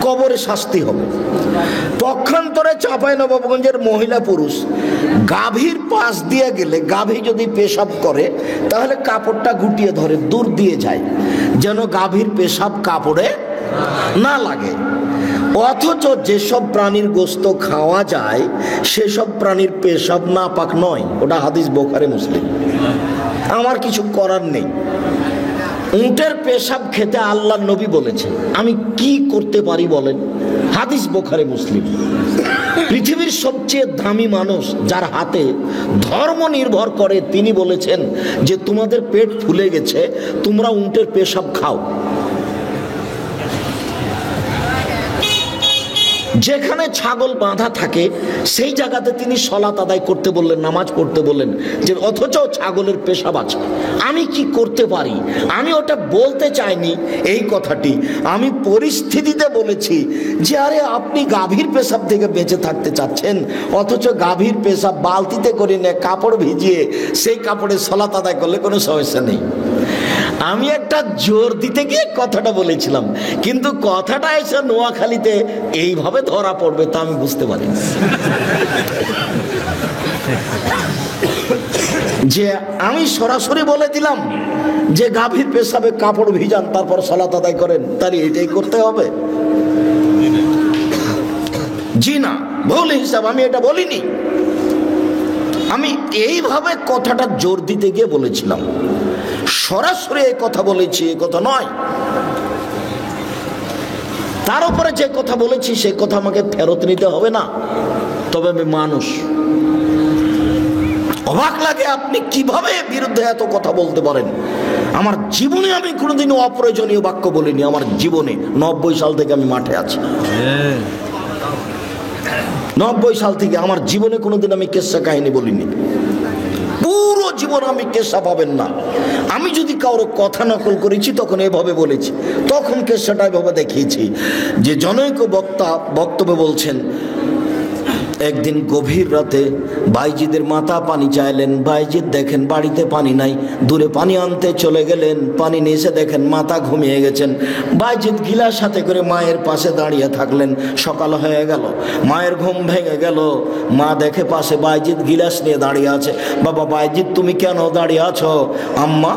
কবরে শাস্তি হবে। পক্ষান্তরে চাঁপাইনবাবগঞ্জের মহিলা পুরুষ গাভীর পাশ দিয়ে গেলে, গাভী যদি পেশাব করে তাহলে কাপড়টা গুটিয়ে ধরে দূর দিয়ে যায়, যেন গাভীর পেশাব কাপড়ে না লাগে। অথচ যেসব প্রাণীর গোশত খাওয়া যায় সেসব প্রাণীর পেশাব নাপাক নয়। ওটা হাদিস বুখারী মুসলিম। আমার কিছু করার নেই। উটের পেশাব খেতে আল্লাহর নবী বলেছেন, আমি কি করতে পারি বলেন? হাদিস বুখারী মুসলিম। পৃথিবীর সবচেয়ে দামি মানুষ, যার হাতে ধর্ম নির্ভর করে, তিনি বলেছেন যে তোমাদের পেট ফুলে গেছে, তোমরা উটের পেশাব খাও। যেখানে ছাগল বাঁধা থাকে সেই জায়গাতে তিনি সলাত আদায় করতে বললেন, নামাজ পড়তে বললেন, যে অথচ ছাগলের পেশাব আছে। আমি কি করতে পারি? আমি ওটা বলতে চাইনি এই কথাটি, আমি পরিস্থিতিতে বলেছি যে আরে আপনি গাভীর পেশাব থেকে বেঁচে থাকতে চাচ্ছেন, অথচ গাভীর পেশাব বালতিতে করে নিয়ে কাপড় ভিজিয়ে সেই কাপড়ে সলাত আদায় করলে কোনো সমস্যা নেই। আমি একটা জোর দিতে গিয়ে কথাটা বলেছিলাম, কিন্তু কথাটা এসে নোয়াখালীতে এইভাবে ধরা পড়বে তা আমি বুঝতে পারি। যে আমি সরাসরি বলে দিলাম যে গাভীর পেশাবে কাপড় ভিজান তারপর সালাত আদায় করেন, তাহলে এটাই করতে হবে? জি না, ভুল হিসাব, আমি এটা বলিনি। আমি এইভাবে কথাটা জোর দিতে গিয়ে বলেছিলাম, সরাসরি এই কথা বলেছি এই কথা নয়। তার উপরে যে কথা বলেছি সে কথা আমাকে ফেরত নিতে হবে না। তবে আমি মানুষ, অবাক লাগে আপনি কিভাবে বিরুদ্ধে এত কথা বলতে পারেন। আমার জীবনে আমি কোনোদিনও অপ্রয়োজনীয় বাক্য বলিনি। আমার জীবনে 90 সাল থেকে আমি মাঠে আছি, 90 সাল থেকে আমার জীবনে কোনোদিন আমি কেসা কাহিনী বলিনি। পুরো জীবন আমি কেসা পাবেন না। আমি যদি কারো কথা নকল করেছি তখন এভাবে বলেছি, তখন কেসাটা এভাবে দেখিয়েছি যে জনৈক বক্তা বক্তব্য বলছেন, একদিন গভীর রাতে বাইজিদের মাতা পানি চাইলেন। বাইজিদ দেখেন বাড়িতে পানি নাই, দূরে পানি আনতে চলে গেলেন। পানি নিয়ে এসে দেখেন মাতা ঘুমিয়ে গেছেন। বাইজিদ গিলাস হাতে করে মায়ের পাশে দাঁড়িয়ে থাকলেন। সকাল হয়ে গেল, মায়ের ঘুম ভেঙে গেল। মা দেখে পাশে বাইজিদ গিলাস নিয়ে দাঁড়িয়ে আছে। বাবা বাইজিদ তুমি কেন দাঁড়িয়ে আছো? আম্মা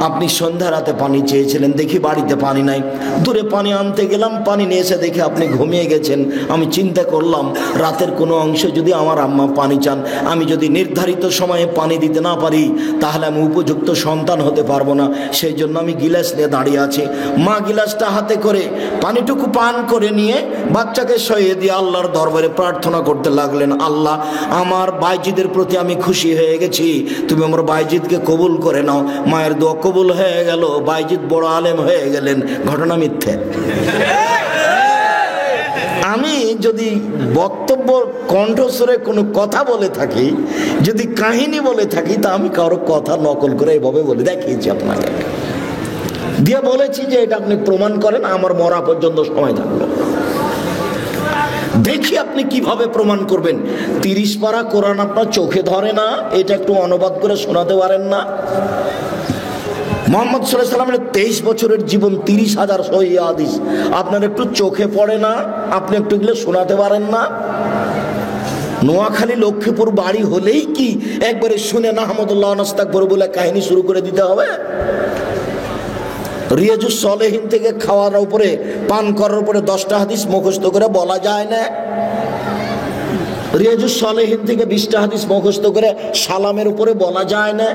আপনি সন্ধ্যা রাতে পানি চেয়েছিলেন, দেখি বাড়িতে পানি নাই, দূরে পানি আনতে গেলাম, পানি নিয়ে এসে দেখে আপনি ঘুমিয়ে গেছেন। আমি চিন্তা করলাম রাতের কোনো অংশে যদি আমার আম্মা পানি চান, আমি যদি নির্ধারিত সময়ে পানি দিতে না পারি তাহলে আমি উপযুক্ত সন্তান হতে পারবো না। সেই জন্য আমি গিলাস নিয়ে দাঁড়িয়ে আছি। মা গিলাসটা হাতে করে পানিটুকু পান করে নিয়ে বাচ্চাকে শুইয়ে দিয়ে আল্লাহর দরবারে প্রার্থনা করতে লাগলেন, আল্লাহ আমার বাইজিদের প্রতি আমি খুশি হয়ে গেছি, তুমি আমার বাইজিদকে কবুল করে নাও। মায়ের দোয়া কবুল হয়ে গেল, বাইজিদ বড় আলেম হয়ে গেলেন। ঘটনা মিথ্যে। আমি যদি বক্তব্য কণ্ঠস্বরে কোনো কথা বলে থাকি, যদি কাহিনী বলে থাকি, তা আমি কারো কথা নকল করে এভাবে বলে দেখিয়েছি আপনাকে, দিয়ে বলেছি যে এটা আপনি প্রমাণ করেন, আমার মরা পর্যন্ত সময় থাকবে। দেখি আপনি কিভাবে প্রমাণ করবেন। 30 পারা কোরআন আপনার চোখে ধরে না, এটা একটু অনুবাদ করে শোনাতে পারেন না? মুহাম্মদ সাল্লাল্লাহু আলাইহি ওয়াসাল্লামের 23 বছরের জীবন, 30,000 সহিহ হাদিস আপনার একটু চোখে পড়ে না? আপনি একটু গেলে শোনাতে পারেন না? নোয়াখালী লক্ষ্মীপুর বাড়ি হলেই কি একবারে শুনে নাহমাদুল্লাহ নাস্তাগফির বলে কাহিনী শুরু করে দিতে হবে? রিয়াজুস সলেহিন থেকে খাওয়ার উপরে, পান করার উপরে 10টা হাদিস মুখস্থ করে বলা যায় না? রিয়াজুস সলেহিন থেকে 20টা হাদিস মুখস্থ করে সালামের উপরে বলা যায় না?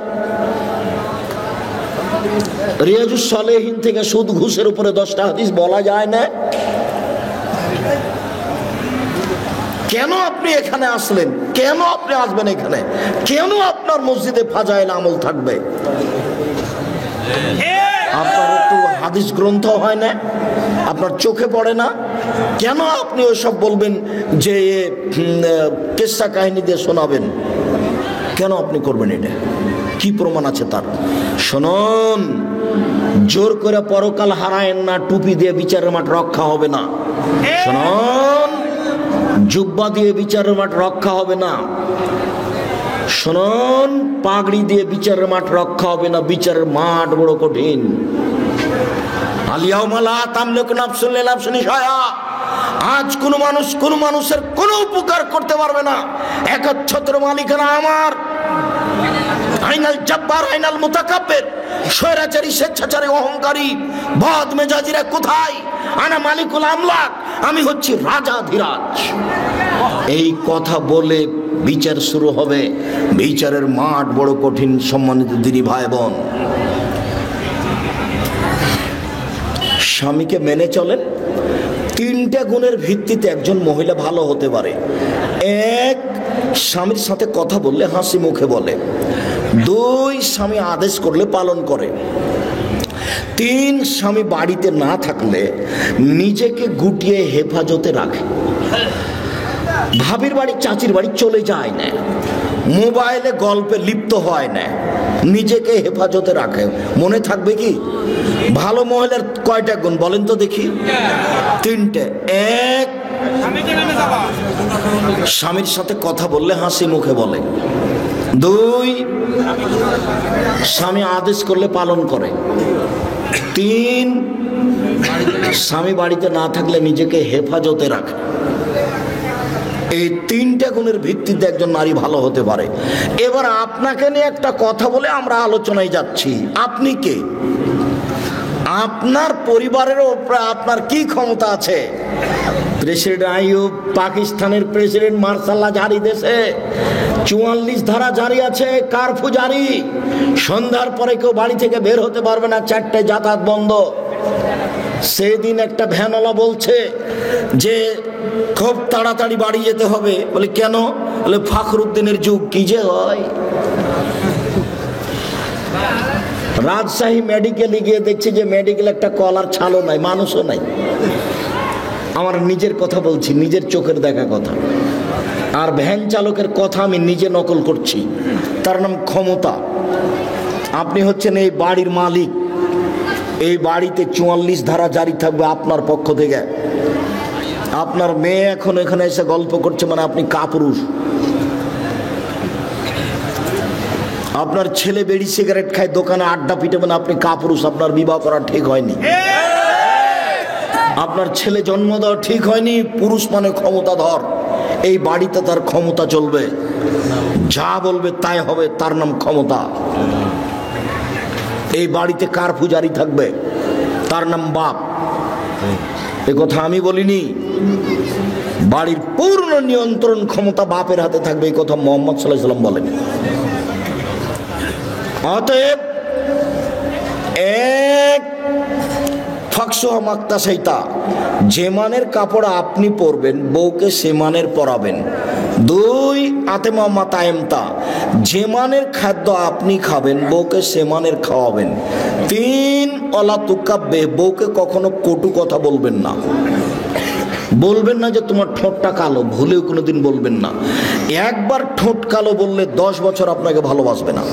রিয়াজুস সলেহিন থেকে সুদ ঘুষের উপরে 10টা হাদিস বলা যায় না? কেন আপনি এখানে আসলেন? কেন আপনি আসবেন এখানে? কেন আপনার মসজিদে ফাজাইল আমল থাকবে? আপনার একটু হাদিস গ্রন্থ হয় না? আপনার চোখে পড়ে না? কেন আপনি ওসব বলবেন যে কিসসা কাহিনী দিয়ে শোনাবেন? কেন আপনি করবেন এটা? কি প্রমাণ আছে তার? শুনুন, জোর করে পরকাল হারায়েন না, টুপি দিয়ে বিচারের মাঠ রক্ষা হবে না। শুনুন, জুব্বা দিয়ে বিচারের মাঠ রক্ষা হবে না। শুনুন, পাগড়ি দিয়ে বিচারের মাঠ রক্ষা হবে না। বিচারের মাঠ বড় কঠিন। আলিয়াউমা লা তামলিকু নাফসুন লিনাফসিন শাইআ। আজ কোন মানুষ কোন মানুষের কোনো উপকার করতে পারবে না। একচ্ছত্র মালিকানা আমার। আইনাল জব্বার আইনাল মুতাকাব্বির। স্বৈরাচারী, স্বেচ্ছাচারী, অহংকারী, বদ মেজাজিরা কোথায়? আনা মালিকুল আমলাক, আমি হচ্ছি রাজাধিরাজ। এই কথা বলে বিচার শুরু হবে। বিচারের মাঠ বড় কঠিন। সম্মানিত দিনী ভাই বোন, স্বামীকে মেনে চলেন। 3টে গুণের ভিত্তিতে একজন মহিলা ভালো হতে পারে। 1, স্বামীর সাথে কথা বললে হাসি মুখে বলে। 2, স্বামী আদেশ করলে পালন করে। 3, স্বামী বাড়িতে না থাকলে নিজেকে গুটিয়ে হেফাজতে রাখে। ভাবির বাড়ি, চাচির বাড়ি চলে যায় না, মোবাইলে গল্পে লিপ্ত হয় না, নিজেকে হেফাজতে রাখে। মনে থাকবে কি? ভালো মহিলার কয়টা গুণ বলেন তো দেখি? 3টে। 1, স্বামীর সাথে কথা বললে হাসি মুখে বলে। 2, স্বামী আদেশ করলে পালন করে। 3, স্বামী বাড়িতে না থাকলে নিজেকে হেফাজতে রাখে। এই 3টে গুণের ভিত্তিতে একজন নারী ভালো হতে পারে। এবার আপনাকে নিয়ে একটা কথা বলে আমরা আলোচনায় যাচ্ছি। আপনি কে? আপনার পরিবারের উপরে আপনার কি ক্ষমতা আছে? প্রেসিডেন্ট আইয়ুব, পাকিস্তানের প্রেসিডেন্ট মার্শাল্লাহ জারি দেশে 44 ধারা জারি আছে, কারফিউ জারি। সন্ধ্যার পরে কেউ বাড়ি থেকে বের হতে পারবে না, 4টায় যাতায়াত বন্ধ। সেদিন একটা ভ্যানওয়ালা বলছে যে খুব তাড়াতাড়ি বাড়ি যেতে হবে। বলে কেন? বলে ফখরুদ্দিনের যুগ। কি যে হয়! রাজশাহী মেডিকেলে গিয়ে দেখছি যে মেডিকেল একটা কলার ছালও নাই, মানুষও নাই। আমার নিজের কথা বলছি, নিজের চোখের দেখা কথা। আর ভ্যান চালকের কথা আমি নিজে নকল করছি। তার নাম ক্ষমতা। আপনি হচ্ছেন এই বাড়ির মালিক, এই বাড়িতে 44 ধারা জারি থাকবে আপনার পক্ষ থেকে। আপনার মেয়ে এখন এখানে এসে গল্প করছে মানে আপনি কাপুরুষ। আপনার ছেলে বেড়ি সিগারেট খায়, দোকানে আড্ডা পিটে মানে আপনি কাপুরুষ। আপনার বিবাহ করা ঠিক হয়নি, আপনার ছেলে জন্ম দেওয়া ঠিক হয়নি। পুরুষ মানে ক্ষমতাধর, এই বাড়িতে তার ক্ষমতা চলবে, যা বলবে তাই হবে, তার নাম ক্ষমতা। এই বাড়িতে কারফিউ জারি থাকবে, তার নাম বাপ। এ কথা আমি বলিনি। বাড়ির পূর্ণ নিয়ন্ত্রণ ক্ষমতা বাপের হাতে থাকবে, এই কথা মুহাম্মদ সাল্লাল্লাহু আলাইহি ওয়াসাল্লাম বলেন। অতএব এক যে মানের কাপড় আপনি পরবেন বউকে সে মানের পরাবেন। 2 আতেমা মাতায়েমতা, যে মানের খাদ্য আপনি খাবেন বউকে সে মানের খাওয়াবেন। 3 অলা তুকাব্বে, বউকে কখনো কটু কথা বলবেন না। বলবেন না যে তোমার ঠোঁটটা কালো, ভুলেও কোনোদিন বলবেন না। একবার ঠোঁট কালো বললে 10 বছর আপনাকে ভালোবাসবে না।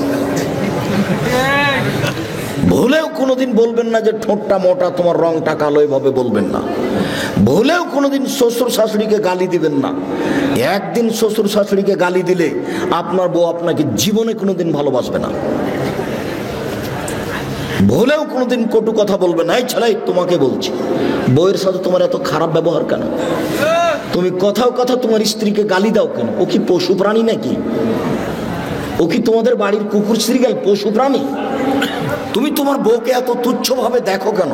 ভুলেও কোনোদিন বলবেন না যে ঠোঁটটা মোটা, তোমার রংটা কালো, এভাবে বলবেন না। ভুলেও কোনোদিন শ্বশুর শাশুড়িকে গালি দিবেন না। একদিন শ্বশুর শাশুড়িকে গালি দিলে আপনার বউ আপনাকে জীবনে কোনোদিন ভালোবাসবে না। ভুলেও কোনোদিন কটু কথা বলবে না। এই ছেলে, তোমাকে বলছি, বউয়ের সাথে তোমার এত খারাপ ব্যবহার কেন? তুমি কথাও কথা তোমার স্ত্রীকে গালি দাও কেন? ও কি পশু প্রাণী নাকি? ও কি তোমাদের বাড়ির কুকুর শ্রীগাল, পশু প্রাণী? তুমি তোমার বউকে এত তুচ্ছভাবে দেখো কেন?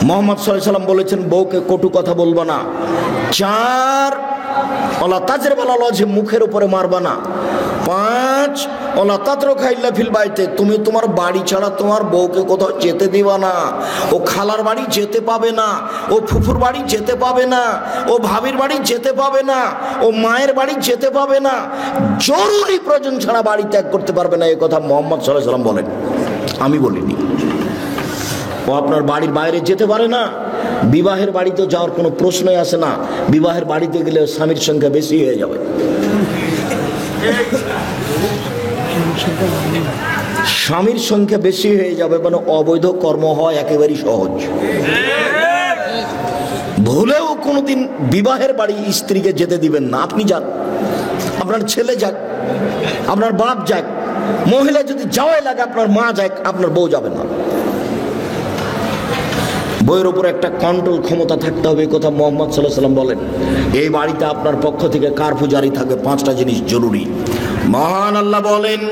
মুহাম্মদ সাল্লাল্লাহু আলাইহি ওয়াসাল্লাম বলেছেন বউকে কটু কথা বলবা না। 4 ওলা তাজের বেলা লজে, মুখের উপরে মারবা না। 5 ওলা তাতরো খাইল্লা ফিল বাইতে, তুমি তোমার বাড়ি ছাড়া তোমার বউকে কোথাও যেতে দিবা না। ও খালার বাড়ি যেতে পাবে না, ও ফুফুর বাড়ি যেতে পাবে না, ও ভাবির বাড়ি যেতে পাবে না, ও মায়ের বাড়ি যেতে পাবে না। জরুরি প্রয়োজন ছাড়া বাড়ি ত্যাগ করতে পারবে না। এই কথা মুহাম্মদ সাল্লাল্লাহু আলাইহি ওয়াসাল্লাম বলেন, আমি বলিনি। ও আপনার বাড়ির বাইরে যেতে পারে না। বিবাহের বাড়িতে যাওয়ার কোনো প্রশ্নই আসে না। বিবাহের বাড়িতে গেলে স্বামীর সংখ্যা বেশি হয়ে যাবে। স্বামীর সংখ্যা বেশি হয়ে যাবে মানে অবৈধ কর্ম হয় একেবারেই সহজ। ভুলেও কোনোদিন বিবাহের বাড়ি স্ত্রীকে যেতে দিবেন না। আপনি যান, আপনার ছেলে যাক, আপনার বাপ যাক, মহিলা যদি যাওয়াই লাগে আপনার মা যাক, আপনার বউ যাবে না। বইয়ের উপর একটা কন্ট্রোল ক্ষমতা থাকতে হবে, এই কথা মুহাম্মদ সাল্লাল্লাহু আলাইহি ওয়াসাল্লাম বলেন। এই বাড়িতে আপনার পক্ষ থেকে কারফিউ জারি থাকবে, 5টা জিনিস জরুরি। মহান আল্লাহ বলেন,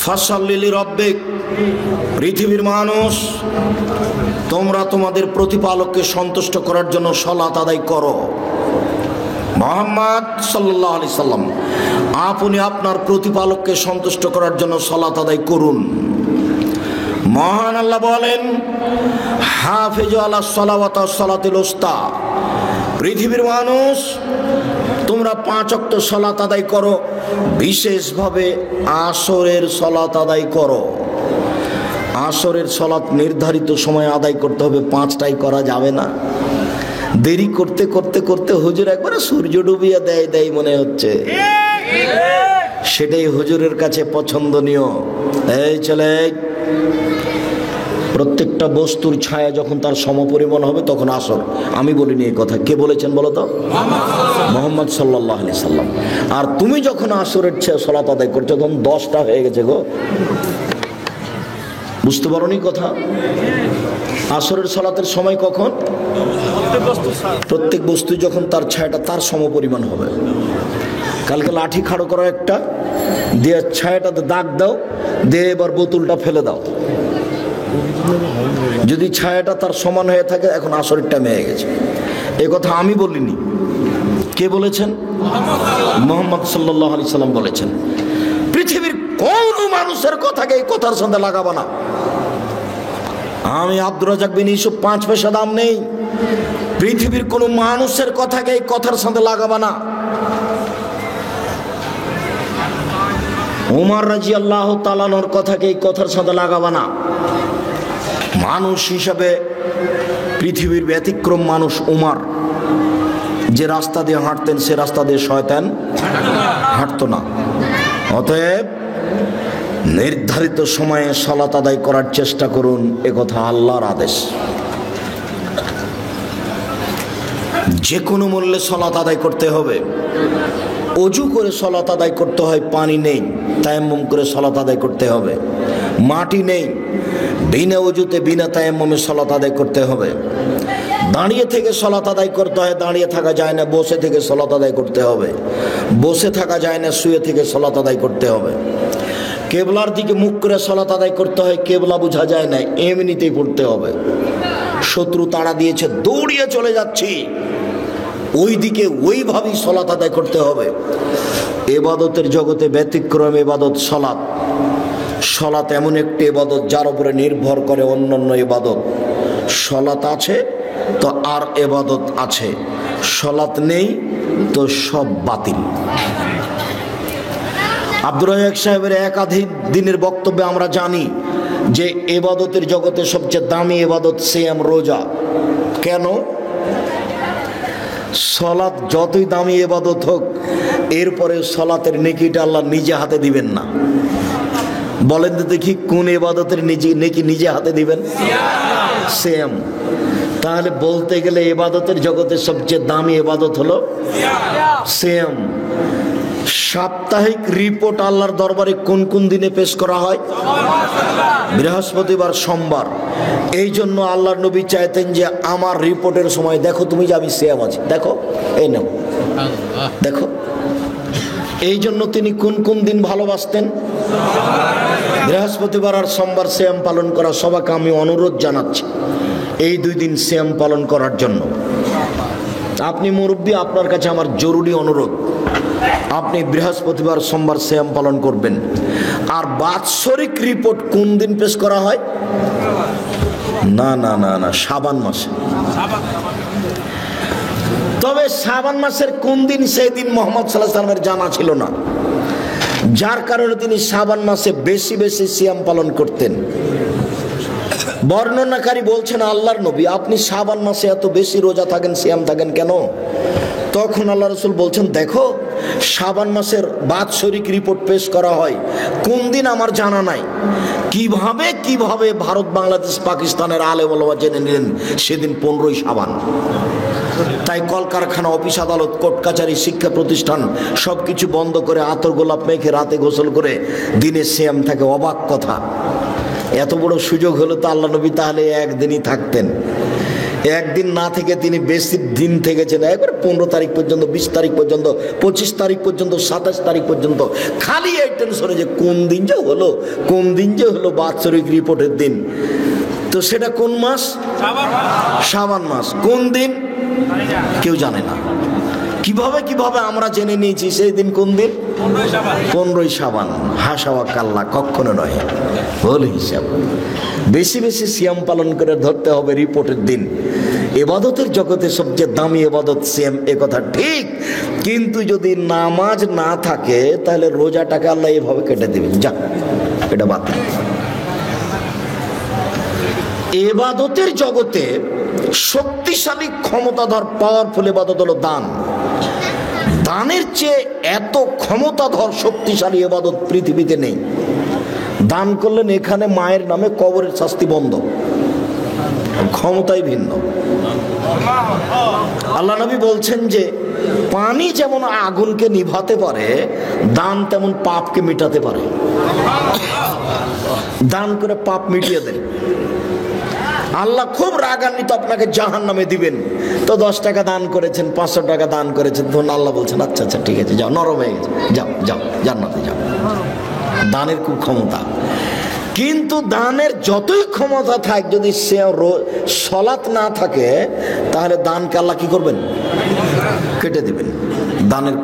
ফাসাল্লি লিরাব্বিক, পৃথিবীর মানুষ তোমরা তোমাদের প্রতিপালককে সন্তুষ্ট করার জন্য সালাত আদায় করো। মুহাম্মদ সাল্লাল্লাহু আলাইহি সাল্লাম, আপনি আপনার প্রতিপালককে সন্তুষ্ট করার জন্য সালাত আদায় করুন। মহান আল্লাহ বলেন, হাফিজু আলাস সালাওয়াতি ওয়াস সালাতিল উস্তা, পৃথিবীর মানুষ তোমরা 5 ওয়াক্ত সালাত আদায় করো, বিশেষভাবে আসরের সালাত আদায় করো। আসরের সালাত নির্ধারিত সময়ে আদায় করতে হবে, 5টাই করা যাবে না। দেরি করতে করতে করতে হুজুর একবারে সূর্য ডুবিয়ে দেয় মনে হচ্ছে, সেটাই হুজুরের কাছে পছন্দনীয়। এই চলে, প্রত্যেকটা বস্তুর ছায়া যখন তার সমপরিমাণ হবে তখন আসর। আমি বলিনি এই কথা, কে বলেছেন বলো তো? মুহাম্মদ সাল্লাল্লাহু আলাইহি সাল্লাম। আর তুমি যখন আসরের সালাত আদায় করছো তখন 10টা হয়ে গেছে গো। বুঝতে পারোনি কথা? আসরের সালাতের সময় কখন? প্রত্যেক বস্তু যখন তার ছায়াটা তার সমপরিমাণ হবে। কালকে লাঠি খাড়ো করো একটা দিয়ে, ছায়াটাতে দাগ দাও, দিয়ে এবার বোতলটা ফেলে দাও। যদি ছায়াটা তার সমান হয়ে থাকে, এখন আসরের টাইম হয়ে গেছে। এ কথা আমি বলিনি, কে বলেছেন? মুহাম্মদ সাল্লাল্লাহু আলাইহি সাল্লাম বলেছেন। পৃথিবীর কোন মানুষের কথাকে এই কথার সঙ্গে লাগাবো না। আমি আব্দুর রাজ্জাক বিন ইউসুফ 5 পয়সা দাম নেই। পৃথিবীর কোন মানুষের কথাকে এই কথার সঙ্গে লাগাবো না। উমর রাদিয়াল্লাহু তাআলা আনহুর কথাকে এই কথার সাথে লাগাবা না। মানুষ হিসাবে পৃথিবীর ব্যতিক্রম মানুষ উমর। যে রাস্তা দিয়ে হাঁটতেন সে রাস্তা দিয়ে শয়তান হাঁটতো না। অতএব নির্ধারিত সময়ে সালাত আদায় করার চেষ্টা করুন, একথা আল্লাহর আদেশ। যে কোনো মূল্যে সালাত আদায় করতে হবে। অজু করে সালাত আদায় করতে হয়, পানি নেই, তায়াম্মুম করে সালাত আদায় করতে হবে। মাটি নেই, বিনা অজুতে বিনা তায়াম্মুমে সালাত আদায় করতে হবে। দাঁড়িয়ে থেকে সালাত আদায় করতে হয়, দাঁড়িয়ে থাকা যায় না, বসে থেকে সালাত আদায় করতে হবে। বসে থাকা যায় না, শুয়ে থেকে সালাত আদায় করতে হবে। কেবলার দিকে মুখ করে সালাত আদায় করতে হয়, কেবলা বোঝা যায় না, এমনিতেই পড়তে হবে। শত্রু তাড়া দিয়েছে, দৌড়িয়ে চলে যাচ্ছি, ওই দিকে ওইভাবেই সালাত আদায় করতে হবে। ইবাদতের জগতে ব্যতিক্রম ইবাদত সালাত। সালাত এমন একটি ইবাদত যার উপরে নির্ভর করে অন্যান্য ইবাদত। সালাত আছে তো আর ইবাদত আছে, সালাত নেই তো সব বাতিল। আব্দুর রাজ্জাক সাহেবের একাধিক দিনের বক্তব্যে আমরা জানি যে ইবাদতের জগতে সবচেয়ে দামি ইবাদত সিয়াম, রোজা। কেন? সালাত যতই দামি ইবাদত হোক, এরপরে সালাতের নেকিটা আল্লাহ নিজে হাতে দিবেন না। বলেন তো দেখি কোন ইবাদতের নেকি নিজে হাতে দিবেন? সিয়াম। তাহলে বলতে গেলে ইবাদতের জগতে সবচেয়ে দামি ইবাদত হলো সিয়াম। সাপ্তাহিক রিপোর্ট আল্লাহর দরবারে কোন কোন দিনে পেশ করা হয়? বৃহস্পতিবার, সোমবার। এই জন্য আল্লাহর নবী চাইতেন যে আমার রিপোর্টের সময় দেখো তুমি যে আমি সিয়াম আছি, দেখো এই নাও দেখো। এই জন্য তিনি কোন কোন দিন ভালোবাসতেন? বৃহস্পতিবার আর সোমবার সিয়াম পালন করা। সবাইকে আমি অনুরোধ জানাচ্ছি এই দুই দিন সিয়াম পালন করার জন্য। আপনি মুরব্বী, আপনার কাছে আমার জরুরি অনুরোধ, আপনি বৃহস্পতিবার সোমবার সিয়াম পালন করবেন। আর বাৎসরিক রিপোর্ট কোন দিন পেশ করা হয়? না না না না, শাবান মাসে। তবে শাবান মাসের কোন দিন সেই দিন মুহাম্মদ সাল্লাল্লাহু আলাইহি ওয়াসাল্লামের জানা ছিল না, যার কারণে তিনি শাবান মাসে বেশি বেশি সিয়াম পালন করতেন। বর্ণনাকারী বলছেন, আল্লাহর নবী আপনি শাবান মাসে এত বেশি রোজা থাকেন, সিয়াম থাকেন কেন? তখন আল্লাহ রাসূল বলছেন, দেখো শাবান মাসের বাৎসরিক রিপোর্ট পেশ করা হয়, কোন দিন আমার জানা নাই। কিভাবে কিভাবে ভারত, বাংলাদেশ, পাকিস্তানের আলেম ওলামা জেনে নিলেন সেদিন 15ই শাবান। তাই কলকারখানা, অফিস আদালত, কোর্ট কাছারি, শিক্ষা প্রতিষ্ঠান সবকিছু বন্ধ করে আতর গোলাপ মেখে রাতে গোসল করে দিনে সিয়াম থাকে। অবাক কথা, এত বড় সুযোগ হলো তো আল্লাহ নবী তাহলে একদিনই থাকতেন। একদিন না থেকে তিনি বেশি দিন থেকেছেন, একবার 15 তারিখ পর্যন্ত, 20 তারিখ পর্যন্ত, 25 তারিখ পর্যন্ত, 27 তারিখ পর্যন্ত। খালি এই টেনশনে যে কোন দিন যে হলো, কোন দিন যে হলো বাৎসরিক রিপোর্টের দিন। তো সেটা কোন মাস? শাবান মাস। কোন দিন কেউ জানে না। কিভাবে কিভাবে আমরা জেনে নিয়েছি সেই দিন কোন দিন? 15ই শাবান। হাসাওয়া কাল্লা, কখনো নয়, ভুল হিসাব। বেশি বেশি সিয়াম পালন করে ধরতে হবে রিপোর্টের দিন। ইবাদতের জগতে সবচেয়ে দামি ইবাদত সিয়াম, এ কথা ঠিক। কিন্তু যদি নামাজ না থাকে তাহলে রোজাটাকে আল্লাহ এভাবে কেটে দেবেন, যা এটা বাতিল। ইবাদতের জগতে শক্তিশালী, ক্ষমতাধর, পাওয়ারফুল ইবাদত হলো দান। দানের চেয়ে এত ক্ষমতাধর শক্তিশালী ইবাদত পৃথিবীতে নেই। দান করলেন এখানে মায়ের নামে কবরের শাস্তি বন্ধ, ক্ষমতাই ভিন্ন। আল্লাহ নবী বলছেন যে পানি যেমন আগুনকে নিভাতে পারে, দান তেমন পাপকে মিটাতে পারে। দান করে পাপ মিটিয়ে দেন। আল্লাহ খুব রাগান্বিত, আপনাকে জাহান্নামে দিবেন। তো 10 টাকা দান করেছেন, 500 টাকা দান করেছেন, তখন আল্লাহ বলছেন আচ্ছা আচ্ছা ঠিক আছে, যাও, নরম হয়ে গেছে, যাও যাও জান্নাতে যাও। দানের খুব ক্ষমতা। কিন্তু দানের যতই ক্ষমতা থাক, যদি সে সালাত না থাকে তাহলে দানকে আল্লাহ কি করবেন? কেটে দেবেন। দানের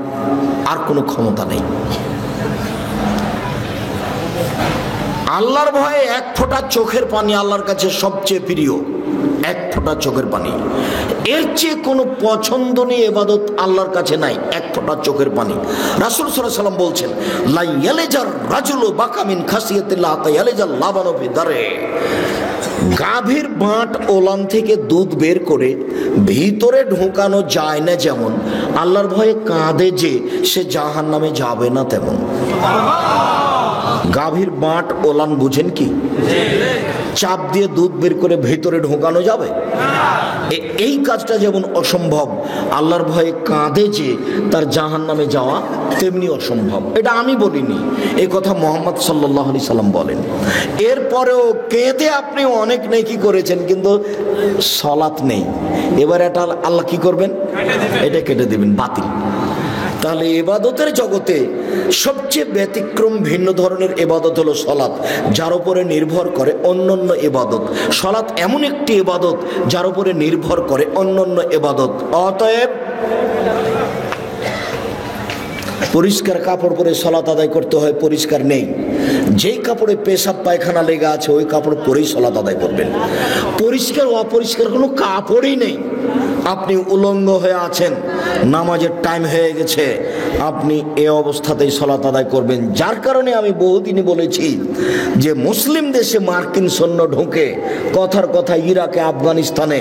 আর কোনো ক্ষমতা নেই। আল্লাহর ভয়ে এক ফোঁটা চোখের পানি আল্লাহর কাছে সবচেয়ে প্রিয়। এক ফোঁটা ফোঁটা চোখের পানি। এর চেয়ে কোনো পছন্দনীয় ইবাদত আল্লাহর কাছে নাই, এক ফোঁটা চোখের পানি। রাসূল সাল্লাল্লাহু আলাইহি ওয়াসাল্লাম বলছেন, লা ইয়ালিজার রাজুলু বাকা মিন খাসিয়াতিল্লাহ তা ইয়ালিজাল লাবানু ফি দারে। গাভীর বাঁট ওলান থেকে দুধ বের করে ভিতরে ঢোকানো যায় না যেমন, আল্লাহর ভয়ে কাঁদে যে সে জাহান্নামে যাবে না তেমন। গাভীর বাঁট ওলান বুঝেন কি? চাপ দিয়ে দুধ বের করে ভেতরে ঢোকানো যাবে? এই কাজটা যেমন অসম্ভব, আল্লাহর ভয়ে কাঁদে যে তার জাহান্নামে যাওয়া তেমনি অসম্ভব। এটা আমি বলিনি, এই কথা মুহাম্মদ সাল্লাল্লাহু আলাইহি সাল্লাম বলেন। এরপরেও কেঁদে আপনি অনেক নেকি করেছেন, কিন্তু সালাত নেই। এবার এটা আল্লাহ কি করবেন? এটা কেটে দেবেন, বাতিল। তাহলে ইবাদতের জগতে সবচেয়ে ব্যতিক্রম ভিন্ন ধরনের ইবাদত হলো সালাত, যার উপরে নির্ভর করে অন্যান্য ইবাদত। সালাত এমন একটি ইবাদত যার উপরে নির্ভর করে অন্যান্য ইবাদত। অতএব পরিষ্কার কাপড় পরে সালাত আদায় করতে হয়, পরিষ্কার নেই, যেই কাপড়ে পেশাব পায়খানা লেগে আছে ওই কাপড় পরেই সালাত আদায় করবেন। পরিষ্কার অপরিষ্কার কোনো কাপড়ই নেই, আপনি উলঙ্গ হয়ে আছেন, নামাজের টাইম হয়ে গেছে, আপনি এ অবস্থাতেই সালাত আদায় করবেন। যার কারণে আমি বহুদিনই বলেছি যে মুসলিম দেশে মার্কিন সৈন্য ঢুকে, কথার কথা ইরাকে আফগানিস্তানে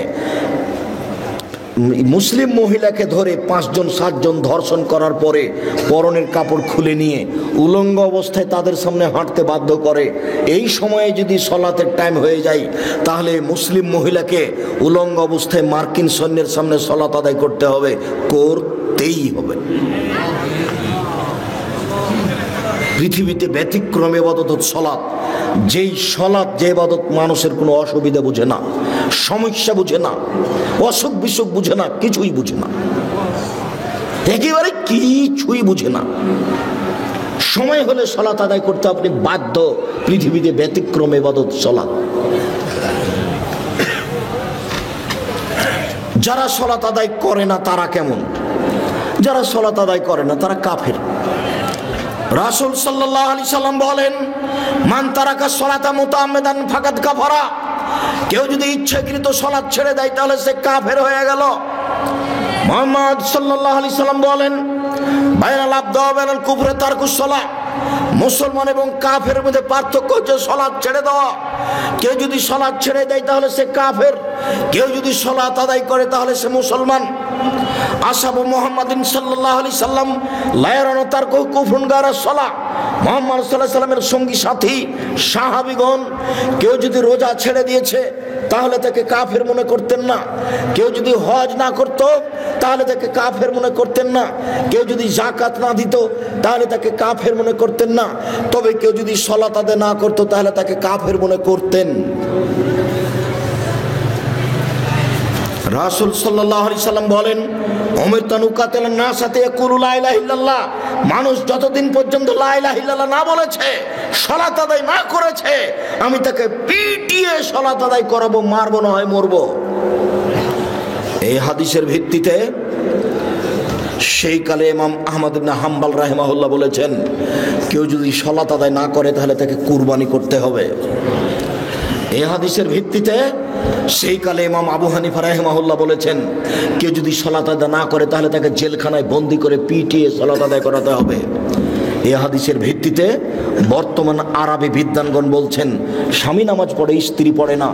মুসলিম মহিলাকে ধরে 5 জন 7 জন ধর্ষণ করার পরে পরনের কাপড় খুলে নিয়ে উলঙ্গ অবস্থায় তাদের সামনে হাঁটতে বাধ্য করে। এই সময়ে যদি সালাতের টাইম হয়ে যায়, তাহলে মুসলিম মহিলাকে উলঙ্গ অবস্থায় মার্কিন সৈন্যের সামনে সালাত আদায় করতে হবে, করতেই হবে। পৃথিবীতে ব্যতিক্রম ইবাদত হচ্ছে সালাত। যেই সালাত, যে ইবাদত মানুষের কোনো অসুবিধা বুঝে না, সমস্যা বুঝে না, অসুখ বিসুখ বুঝে না, কিছুই বুঝে না, একেবারে কিছুই বুঝে না। সময় হলে সালাত আদায় করতে আপনি বাধ্য। পৃথিবীতে ব্যতিক্রম ইবাদত সালাত। যারা সালাত আদায় করে না তারা কেমন? যারা সালাত আদায় করে না তারা কাফের। রাসূল সাল্লাল্লাহু আলাইহি সাল্লাম বলেন, মান তারাকা সালাতা মুতাআম্মিদান ফাকাদ কাফারা। কেউ যদি ইচ্ছাকৃত সালাত ছেড়ে দেয় তাহলে সে কাফের হয়ে গেল। মুহাম্মদ সাল্লাল্লাহু আলাইহি সাল্লাম বলেন, বাইনাল আবদি ওয়া বাইনাল কুফরি তারকুস সালাহ। মুসলমান এবং কাফের মধ্যে পার্থক্য হচ্ছে সালাত ছেড়ে দেওয়া। কেউ যদি সালাত ছেড়ে দেয় তাহলে সে কাফের, কেউ যদি সালাত আদায় করে তাহলে সে মুসলমান। আসহাবু মুহাম্মাদিন সাল্লাল্লাহু আলাইহি সাল্লাম লা ইয়ারাউনা তারকু কুফরুন গায়রা সালাহ। মুহাম্মদ সাল্লাল্লাহু আলাইহি সাল্লামের সঙ্গী সাথী সাহাবীগণ কেউ যদি রোজা ছেড়ে দিয়েছে তাহলে তাকে কাফের মনে করতেন না। কেউ যদি হজ না করত তাহলে তাকে কাফের মনে করতেন না। কেউ যদি যাকাত না দিত তাহলে তাকে কাফের মনে করতেন না। তবে কেউ যদি সালাত আদায় না করত তাহলে তাকে কাফের মনে করতেন। রাসূল সাল্লাল্লাহু আলাইহি সাল্লাম বলেন, উমিরতু আন উকাতিলান নাস হাত্তা ইয়াকুলু লা ইলাহা ইল্লাল্লাহ। মানুষ যতদিন পর্যন্ত লা ইলাহা ইল্লাল্লাহ না বলেছে, সালাত আদায় না করেছে, আমি তাকে পিটিয়ে সালাত আদায় করাবো, মারবো, না হয় মরবো। এই হাদিসের ভিত্তিতে সেই কালে ইমাম আহমদ ইবনে হাম্বল রাহিমাহুল্লাহ বলেছেন, কেউ যদি সালাত আদায় না করে তাহলে তাকে কুরবানি করতে হবে। এই হাদিসের ভিত্তিতে সেই কালে ইমাম আবু হানিফা রাহিমাহুল্লাহ বলেছেন, কেউ যদি সালাত আদায় না করে তাহলে তাকে জেলখানায় বন্দি করে পিটিয়ে সালাত আদায় করাতে হবে। এই হাদিসের ভিত্তিতে বর্তমান আরবি বিদ্বানগণ বলছেন, স্বামী নামাজ পড়ে স্ত্রী পড়ে না,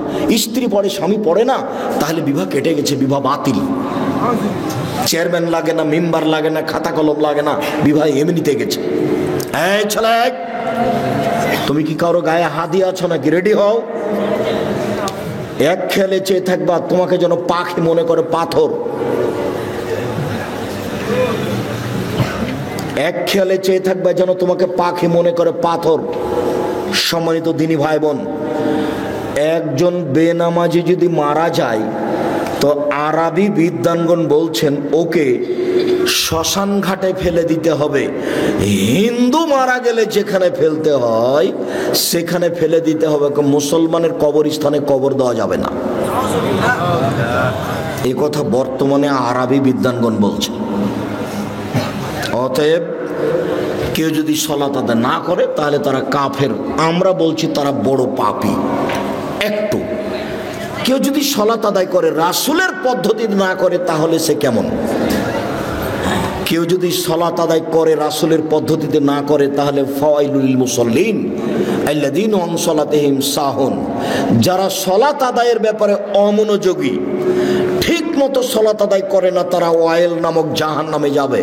স্ত্রী পড়ে স্বামী পড়ে না, তাহলে বিবাহ কেটে গেছে, বিবাহ বাতিল। চেয়ারম্যান লাগে না, মেম্বার লাগে না, খাতা কলম লাগে না, বিবাহ এমনিতে গেছে। এই ছেলে, তুমি কি কারো গায়ে হাত দিয়ে আছো নাকি? রেডি হও। এক খেলে চেয়ে থাকবা তোমাকে যেন পাখি মনে করে পাথর। এক খেয়ালে চেয়ে থাকবে যেন তোমাকে পাখি মনে করে পাথর। সম্মানিত দিনী ভাই বোন, একজন বেনামাজি যদি মারা যায় তো আরবি বিদ্বানগণ বলছেন ওকে শ্মশান ঘাটে ফেলে দিতে হবে। হিন্দু মারা গেলে যেখানে ফেলতে হয় সেখানে ফেলে দিতে হবে, মুসলমানের কবরস্থানে কবর দেওয়া যাবে না। এ কথা বর্তমানে আরবি বিদ্বানগণ বলছে। অতএব কেউ যদি সালাত আদায় না করে তাহলে তারা কাফের। আমরা বলছি তারা বড় পাপী। একটু কেউ যদি সালাত আদায় করে রাসূলের পদ্ধতি না করে তাহলে সে কেমন? কেউ যদি সালাত আদায় করে রাসূলের পদ্ধতিতে না করে তাহলে ফাওয়াইলুল লিল মুসাল্লিন আল্লাযীনা আন সালাতিহিম সাহুন, যারা সালাত আদায়ের ব্যাপারে অমনোযোগী, ঠিক মতো সালাত আদায় করে না, তারা ওয়াইল নামক জাহান্নামে যাবে।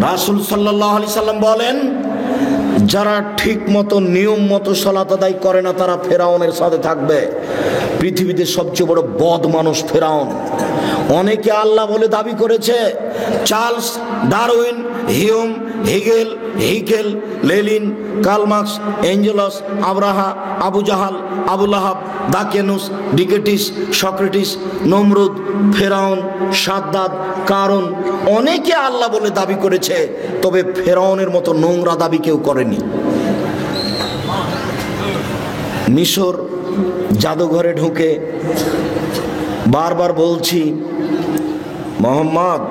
রাসূল সাল্লাল্লাহু আলাইহি সাল্লাম বলেন, যারা ঠিক মতো নিয়ম মতো সালাত আদায় করে না তারা ফেরাউনের সাথে থাকবে। পৃথিবীতে সবচেয়ে বড় বদ মানুষ ফেরাউন। অনেকে আল্লাহ বলে দাবি করেছে। Charles Darwin, Hume, Hegel, Lenin, Karl Marx, Engels, Abraha, Abu Jahal, Abu Lahab, Dakianus, ডিকেটিস, সক্রেটিস, নমরুদ, ফেরাউন, সাদ্দাদ, কারণ অনেকে আল্লাহ বলে দাবি করেছে, তবে ফেরাউনের মতো নোংরা দাবি কেউ করেনি। মিশর জাদুঘরে ঢুকে বারবার বলছি, মোহাম্মদ,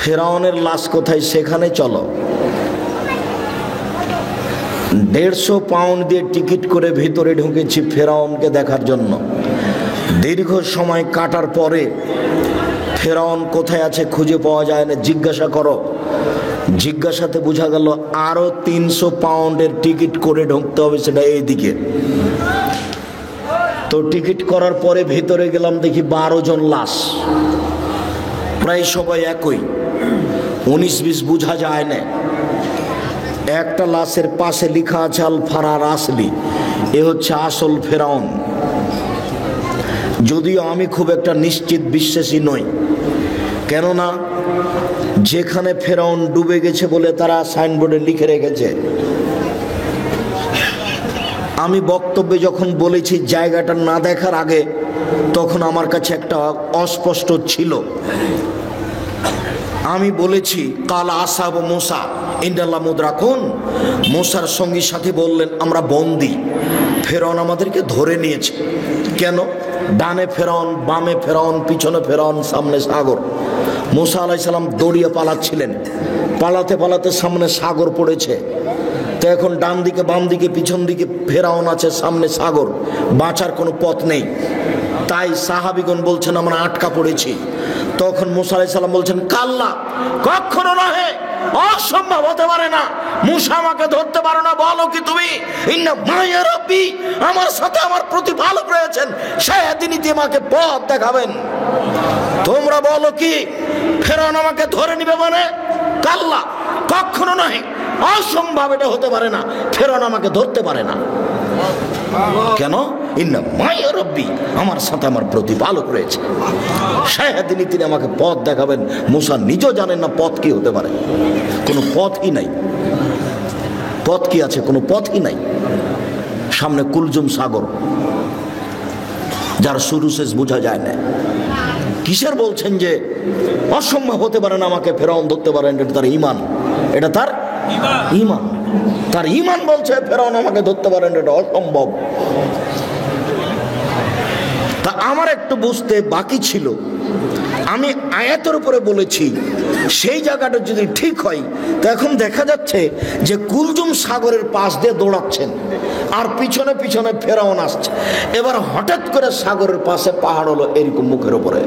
ফেরাউনের লাশ কোথায় সেখানে চলো। 150 পাউন্ড দিয়ে টিকিট করে ভিতরে ঢুকেছি ফেরাউনকে দেখার জন্য। দীর্ঘ সময় কাটার পরে ফেরাউন কোথায় আছে খুঁজে পাওয়া যায় না। জিজ্ঞাসা করো, জিজ্ঞাসাতে বোঝা গেল আরো 300 পাউন্ডের টিকিট করে ঢুকতে হবে, সেটা এইদিকে। তো টিকিট করার পরে ভিতরে গেলাম, দেখি 12 জন লাশ, প্রায় সবাই একই, 19-20 বোঝা যায় না। একটা লাশের পাশে লেখা আছে আল ফারার আসলি, এ হচ্ছে আসল ফেরাউন। যদিও আমি খুব একটা নিশ্চিত বিশ্বাসী নই, কেননা যেখানে ফেরাউন ডুবে গেছে বলে তারা সাইনবোর্ডে লিখে রেখেছে। আমি বক্তব্যে যখন বলেছি জায়গাটা না দেখার আগে, তখন আমার কাছে একটা অস্পষ্ট ছিল। আমি বলেছি কাল আসাব মুসা ইন্দাল্লাহ মুদরাকুন, মুসার সঙ্গী সাথী বললেন আমরা বন্দী, ফেরাউন আমাদেরকে ধরে নিয়েছে। কেন? ডানে ফেরাউন, বামে ফেরাউন, পিছনে ফেরাউন, সামনে সাগর। মুসা আলাইহিস সালাম দৌড়িয়ে পালাচ্ছিলেন, পালাতে পালাতে সামনে সাগর পড়েছে। তো এখন ডান দিকে বাম দিকে পিছন দিকে ফেরাউন আছে, সামনে সাগর, বাঁচার কোনো পথ নেই। তাই সাহাবীগণ বলছেন আমরা আটকা পড়েছি। তখন মুসা আলাইহিস সালাম বলছেন কাল্লা, কখনো নহে, অসম্ভব হতে পারে না, মুসা আমাকে ধরতে পারো না। বলো কি তুমি? ইন্না মাইয়া রাব্বি, আমার সাথে আমার প্রতিপালক রয়েছেন, সেদিনই তিনি আমাকে পথ দেখাবেন। তোমরা বলো কি ফেরাউন আমাকে ধরে নিবে? মানে কাল্লা, কখনো নহে, অসম্ভব, এটা হতে পারে না, ফেরাউন আমাকে ধরতে পারে না। কেন? ইন্না মাইয়া রাব্বি, আমার সাথে আমার প্রতিপালক রয়েছে, সেদিনই তিনি আমাকে পথ দেখাবেন। মুসা নিজেও জানেন না পথ কি হতে পারে, কোনো পথই নাই। পথ কি আছে? কোনো পথই নাই। সামনে কুলজুম সাগর, যার শুরু শেষ বোঝা যায় না। কিসের বলছেন যে অসম্ভব হতে পারে না আমাকে ফেরাউন ধরতে পারেন? এটা তার ইমান, এটা তার ইমান, তার ইমান বলছে ফেরাউন আমাকে ধরতে পারেন, এটা অসম্ভব। তা আমার একটু বুঝতে বাকি ছিল। আমি আয়াতের উপরে বলেছি, সেই জায়গাটা যদি ঠিক হয়, তো এখন দেখা যাচ্ছে যে কুলজুম সাগরের পাশ দিয়ে দৌড়াচ্ছেন আর পিছনে পিছনে ফেরাউন আসছে। এবার হঠাৎ করে সাগরের পাশে পাহাড় হলো এরকম মুখের উপরে,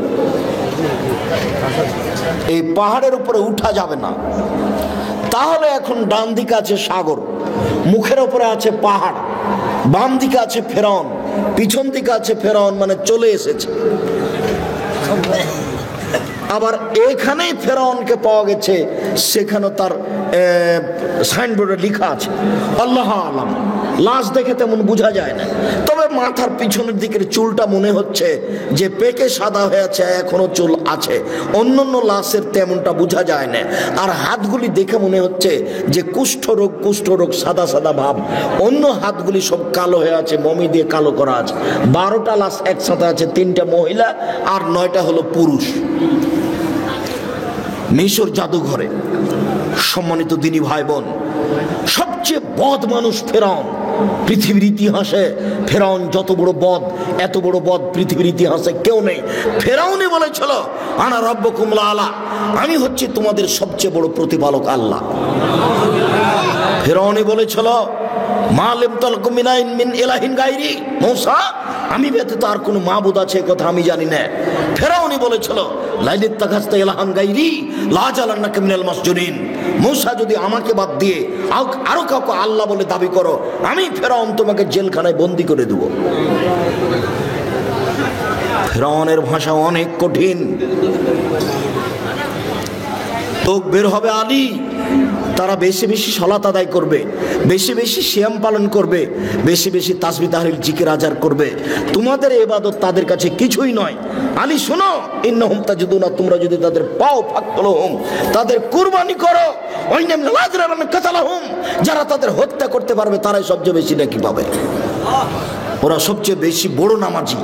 এই পাহাড়ের উপরে উঠা যাবে না। তাহলে এখন ডান দিকে আছে সাগর, মুখের উপরে আছে পাহাড়, বাম দিকে আছে ফেরাউন, পিছন দিকে আছে ফেরাউন, মানে চলে এসেছে। আবার এখানেই ফেরাউনকে পাওয়া গেছে, সেখানে তার সাইনবোর্ডে লেখা আছে আল্লাহ আলাম। লাশ দেখে তেমন বোঝা যায় না, তবে মাথার পিছনের দিকের চুলটা মনে হচ্ছে যে পেকে সাদা হয়ে আছে, এখনো চুল আছে। অন্যান্য লাশের তেমনটা বোঝা যায় না। আর হাতগুলি দেখে মনে হচ্ছে যে কুষ্ঠরোগ সাদা সাদা ভাব। অন্য হাতগুলি সব কালো হয়ে আছে, মমি দিয়ে কালো করা আছে। 12টা লাশ একসাথে আছে, 3টা মহিলা আর 9টা হলো পুরুষ। মিশর জাদুঘরে। সম্মানিত দিনী ভাই বোন, সবচেয়ে বদ মানুষ ফেরাউন। পৃথিবীর ইতিহাসে ফেরাউন যত বড় বদ, এত বড় বদ পৃথিবীর ইতিহাসে কেউ নেই। ফেরাউনই বলেছিল আনা রাব্বুকুম আলা, আমি হচ্ছি তোমাদের সবচেয়ে বড় প্রতিপালক আল্লাহ। ফেরাউনই বলেছিল মা আলিমতু লাকুম মিন ইলাহিন গায়রি, মূসা আমি ব্যতীত আর কোনো মাবুদ আছে কথা আমি জানি না। ফেরাউনই বলেছিল লাইন ইত্তাখাযতা ইলাহান গায়রি লাজালান্নাকা মিনাল মাসজুনিন, মূসা যদি আমাকে বাদ দিয়ে আরো কাউকে আল্লাহ বলে দাবি করো, আমি ফেরাউন তোমাকে জেলখানায় বন্দী করে দেব। ফেরাউনের ভাষা অনেক কঠিন। তো বের হবে আলী, তারা বেশি বেশি সালাত আদায় করবে, বেশি বেশি সিয়াম পালন করবে, বেশি বেশি তাসবিহ তাহলিল জিকির আজার করবে। তোমাদের ইবাদত তাদের কাছে কিছুই নয়। আলী শোনো, ইন্নাহুম তাজিদুনা, তোমরা যদি তাদের পাও ফাকতুলহুম, তাদের কুরবানি করো, ওয়াইনাম লাযরা মান কাতালাহুম, যারা তাদের হত্যা করতে পারবে তারাই সবচেয়ে বেশি নেকি পাবে। ওরা সবচেয়ে বেশি বড় নামাজি,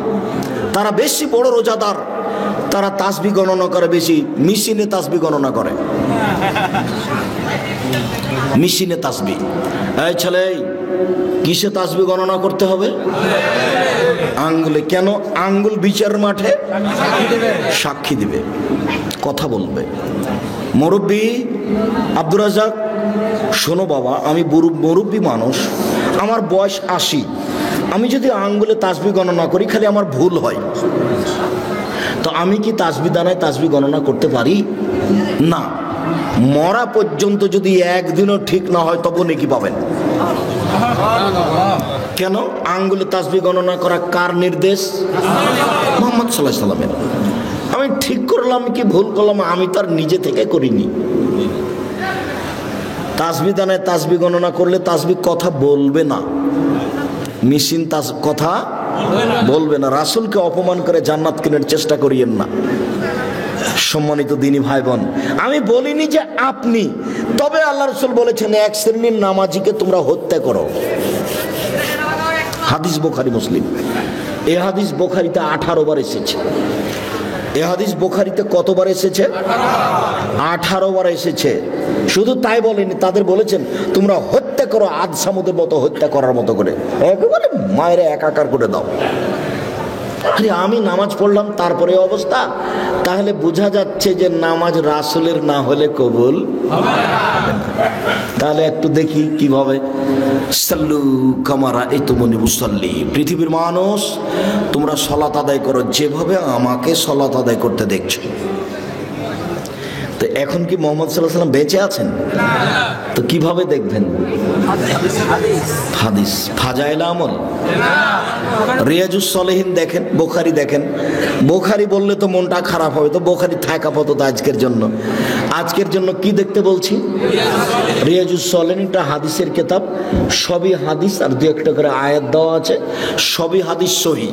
তারা বেশি বড় রোজাদার, তারা তাসবিহ গণনা করে বেশি, মেশিনে তাসবিহ গণনা করে, মেশিনে তাসবিহ। এই ছেলে, কিসে তাসবিহ গণনা করতে হবে? আঙ্গুলে। কেন? আঙ্গুল বিচার মাঠে সাক্ষী দিবে, কথা বলবে। মুরব্বী আব্দুর রাজ্জাক, শোনো বাবা, আমি মুরব্বী মানুষ, আমার বয়স 80, আমি যদি আঙ্গুলে তাসবিহ গণনা করি খালি আমার ভুল হয়, তো আমি কি তাসবিহ দানায় তাসবিহ গণনা করতে পারি? না। মরা পর্যন্ত যদি একদিনও ঠিক না হয় তবু নেকি পাবেন। কেন? আঙ্গুলে তাসবিহ গণনা করা কার নির্দেশ? মুহাম্মদ সাল্লাল্লাহু আলাইহি সাল্লামের। আমি ঠিক করলাম কি ভুল করলাম আমি তার নিজে থেকে করিনি। তাসবিহ দানায় তাসবিহ গণনা করলে তাসবিহ কথা বলবে না, মেশিন কথা বলবে না। রাসূলকে অপমান করে জান্নাত কেনার চেষ্টা করিয়েন না। সম্মানিত দিনী ভাই বোন, আমি বলিনি যে আপনি, তবে আল্লাহ রাসূল বলেছেন এক শ্রেণীর নামাজিকে তোমরা হত্যা করো। হাদিস বুখারী মুসলিম। এই হাদিস বুখারীতে 18 বার এসেছে। এই হাদিস বুখারীতে কতবার এসেছে? 18 বার এসেছে। শুধু তাই বলেনি, তাদের বলেছেন তোমরা হত্যা করো, আদ সামুদের মতো হত্যা করার মতো করে, একেবারে মায়েরা একাকার করে দাও। আরে আমি নামাজ পড়লাম তারপরে অবস্থা, তাহলে বোঝা যাচ্ছে যে নামাজ রাসূলের না হলে কবুল হবে না। তাহলে একটু দেখি কিভাবে। সাল্লু কামা রাআইতুমুনি উসাল্লি, পৃথিবীর মানুষ তোমরা সালাত আদায় করো যেভাবে আমাকে সালাত আদায় করতে দেখছো। তো এখন কি মুহাম্মদ সাল্লাল্লাহু আলাইহি ওয়াসাল্লাম বেঁচে আছেন? তো কিভাবে দেখবেন? হাদিস, ফাজাইল আমল, রিয়াজুস সলিহিন দেখেন, বুখারী দেখেন। বুখারী বললে তো মনটা খারাপ হবে, তো বুখারী থাক আপাতত আজকের জন্য। আজকের জন্য কি দেখতে বলছি? রিয়াজুস সলিহিন, এটা হাদিসের কিতাব, সবই হাদিস, আর দু একটা করে আয়াত দেওয়া আছে, সবই হাদিস সহিহ।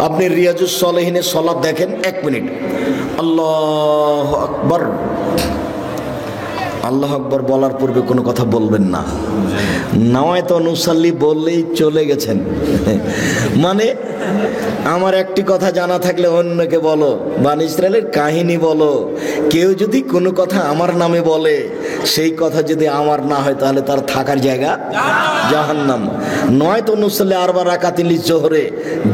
আপনি রিয়াজুস সলিহিনের সালাত দেখেন, 1 মিনিট। আল্লাহু আকবার, আল্লাহু আকবার বলার পূর্বে কোনো কথা বলবেন না। নাওয়াইতু নুসাল্লি বললেই চলে গেছেন। মানে আমার একটি কথা জানা থাকলে অন্যকে বলো, বনী ইসরাইলের কাহিনী বলো। কেউ যদি কোনো কথা আমার নামে বলে, সেই কথা যদি আমার না হয় তাহলে তার থাকার জায়গা জাহান্নাম। নয়তো নুসাল্লি আরবা রাকাতিন লিজোহরে,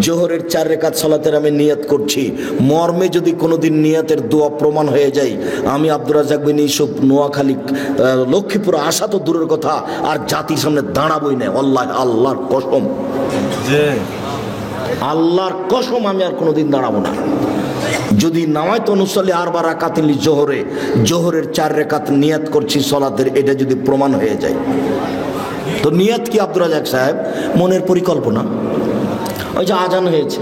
জোহরের 4 রাকাত সালাতের আমি নিয়ত করছি, মর্মে যদি কোনোদিন নিয়তের দোয়া প্রমাণ হয়ে যায়, আমি আব্দুর রাজ্জাক বিন ইউসুফ নোয়াখালী লক্ষ্মীপুর আসা তো দূরের কথা, আর জাতির সামনে দাঁড়াবই না। আল্লাহর কসম, আল্লাহর কসম, আমি আর কোনোদিন দাঁড়াবো না। যদি নাওয়াইতু নুসাল্লি আরবা রাকাতিন লিজোহরে, জোহরের 4 রাকাত নিয়ত করছি সালাতের, এটা যদি প্রমাণ হয়ে যায়। তো নিয়ত কি আব্দুর রাজ্জাক সাহেব? মনের পরিকল্পনা। ওই যে আজান হয়েছে,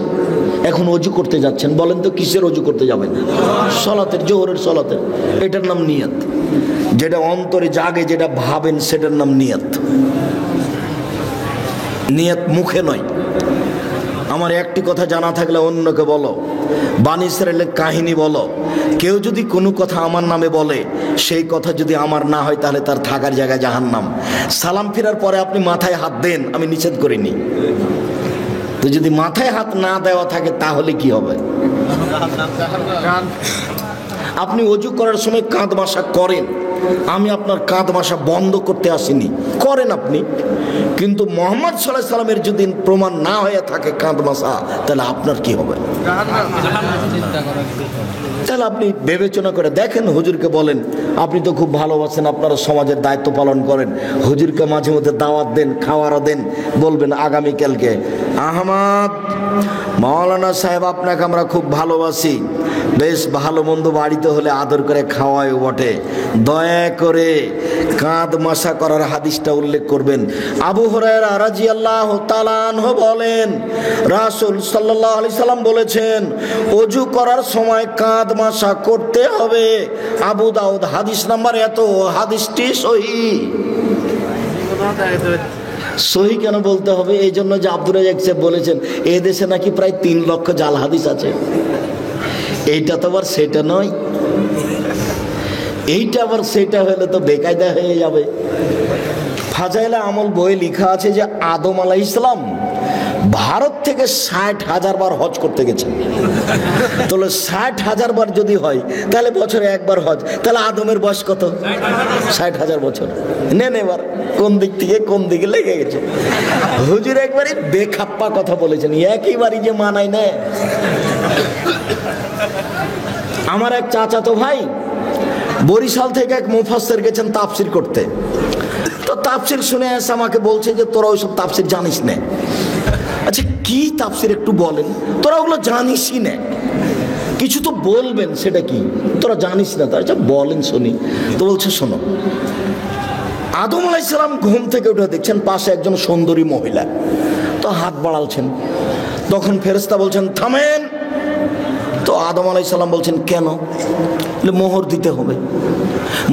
এখন অজু করতে যাচ্ছেন, বলেন তো কিসের অজু করতে যাবেন? সালাতের, জোহরের সালাতের, এটার নাম নিয়ত। যেটা অন্তরে জাগে, যেটা ভাবেন, সেটার নাম নিয়ত। নিয়ত মুখে নয়। আমার একটি কথা জানা থাকলে অন্যকে বলো, বনী ইসরাইলের কাহিনী বলো। কেউ যদি কোনো কথা আমার নামে বলে, সেই কথা যদি আমার না হয় তাহলে তার থাকার জায়গা জাহান্নাম। সালাম ফেরার পরে আপনি মাথায় হাত দেন, আমি নিষেধ করিনি। তো যদি মাথায় হাত না দেওয়া থাকে তাহলে কি হবে? আপনি অজু করার সময় কাঁধ মাসা করেন, আমি আপনার কাঁধ মাসা বন্ধ করতে আসিনি, করেন আপনি, কিন্তু মুহাম্মদ সাল্লাল্লাহু আলাইহি সাল্লামের যদি প্রমাণ না হয়ে থাকে কাঁধ মাসা, তাহলে আপনার কি হবে? তাহলে আপনি বিবেচনা করে দেখেন, হুজুরকে বলেন আপনি তো খুব ভালোবাসেন, আপনারা সমাজের দায়িত্ব পালন করেন, হুজুরকে মাঝে মধ্যে দাওয়াত দেন, খাওয়ারও দেন, বলবেন আগামীকালকে আহমদ মাওলানা সাহেব আপনাকে আমরা খুব ভালোবাসি, বেশ ভালো মন্দ বাড়িতে হলে আদর করে খাওয়ায় বটে, দয়া করে কাঁধ মাসা করার হাদিসটা উল্লেখ করবেন। আবু হুরায়রা রাদিয়াল্লাহু তাআলা আনহু বলেন রাসূল সাল্লাল্লাহু আলাইহি সাল্লাম বলেছেন ওযু করার সময় কাঁধ মাসা করতে হবে। আবু দাউদ হাদিস নাম্বার এত, হাদিসটি সহিহ। সহিহ কেন বলতে হবে? এই জন্য যে আব্দুর রাজ্জাক সাহেব বলেছেন এই দেশে নাকি প্রায় 3 লক্ষ জাল হাদিস আছে। এইটা তো আবার সেটা নয়, এইটা আবার সেটা হলে তো বেকায়দা হয়ে যাবে। ফাজাইলে আমল বই লেখা আছে যে আদম আলাইহিস সালাম ভারত থেকে 60,000 বার হজ করতে গেছেন। তাহলে 60,000 বার যদি হয় তাহলে বছরে একবার হজ, তাহলে আদমের বয়স কত? 60,000 বছর। নেন এবার কোন দিক থেকে কোন দিকে লেগে গেছে। হুজুর একবারই বেখাপ্পা কথা বলেছেন, একইবারই যে মানায় না। আমার এক চাচাতো ভাই বরিশাল থেকে এক মুফাসসির গেছেন তাফসীর করতে, তো তাফসীর শুনে এসে আমাকে বলছে যে তোরা ওইসব তাফসীর জানিস না। আচ্ছা কি তাফসীর একটু বলেন, তোরা ওগুলো জানিসই না, কিছু তো বলবেন, সেটা কি তোরা জানিস না? তো আচ্ছা বলেন শুনি। তো বলছে শোনো, আদম আলাইহিস সালাম ঘুম থেকে উঠে দেখছেন পাশে একজন সুন্দরী মহিলা, তো হাত বাড়ালছেন, তখন ফেরেশতা বলছেন থামেন। তো আদম আলাইহিস সালাম বলছেন কেন? বলে মোহর দিতে হবে।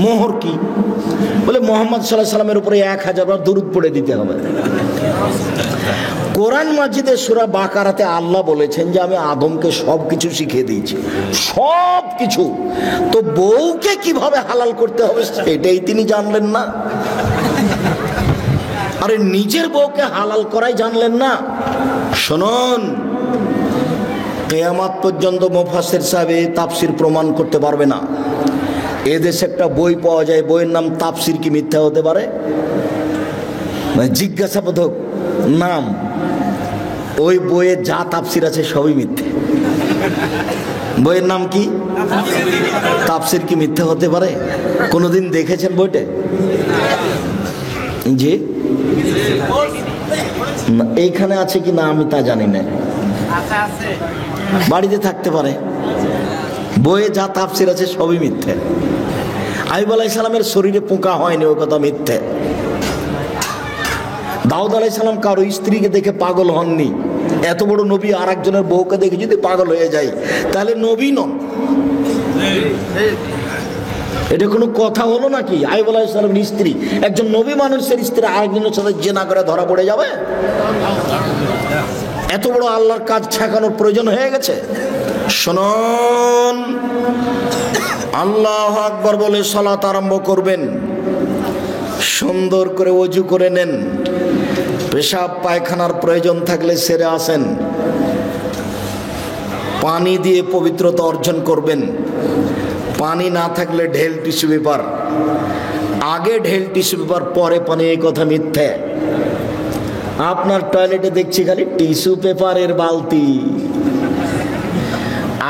মোহর কি? বলে মুহাম্মদ সাল্লাল্লাহু আলাইহি সাল্লামের উপরে 1000 বার দরুদ পড়ে দিতে হবে। কোরআন মাজিদে সূরা বাকারাতে আল্লাহ বলেছেন যে আমি আদমকে সব কিছু শিখিয়ে দিয়েছি, সব কিছু। তো বউকে কিভাবে হালাল করতে হবে সেটাই তিনি জানলেন না? আরে নিজের বউকে হালাল করাই জানলেন না? শুনুন, কিয়ামত পর্যন্ত মুফাসসির সাহেব এই তাফসীর প্রমাণ করতে পারবে না। এদেশে একটা বই পাওয়া যায়, বইয়ের নাম তাফসীর কি মিথ্যা হতে পারে? মানে জিজ্ঞাসাবোধক নাম, ওই বইয়ে যা তাফসীর আছে সবই মিথ্যে। বইয়ের নাম কি? তাফসীর কি মিথ্যা হতে পারে? কোনোদিন দেখেছেন বইটা? জি, এইখানে আছে কি না আমি তা জানি না, বাড়িতে থাকতে পারে। বইয়ে যা তাফসীর আছে সবই মিথ্যে। আইয়ুব আলাইহিস সালামের শরীরে পোকা হয়নি, ওই কথা মিথ্যে। দাউদ আলাইহিস সালাম কারো স্ত্রীকে দেখে পাগল হননি। এত বড় নবী আর একজনের বউকে দেখে যদি পাগল হয়ে যায় তাহলে নবী নন। এটা কোনো কথা হলো নাকি? আইয়ুব আলাইহিস সালামের স্ত্রী, একজন নবী মানুষের স্ত্রী আরেকজনের সাথে জিনা করে ধরা পড়ে যাবে? এত বড় আল্লাহর কাজ ঠেকানোর প্রয়োজন হয়ে গেছে? শুনুন, আল্লাহু আকবার বলে সালাত আরম্ভ করবেন, সুন্দর করে ওযু করে নেন, পেশাব পায়খানার প্রয়োজন থাকলে সেরে আসেন, পানি দিয়ে পবিত্রতা অর্জন করবেন। পানি না থাকলে ঢেল টিস্যু পেপার, আগে ঢেল টিস্যু পেপার পরে পানি, এই কথা মিথ্যে। আপনার টয়লেটে দেখছি খালি টিস্যু পেপারের বালতি,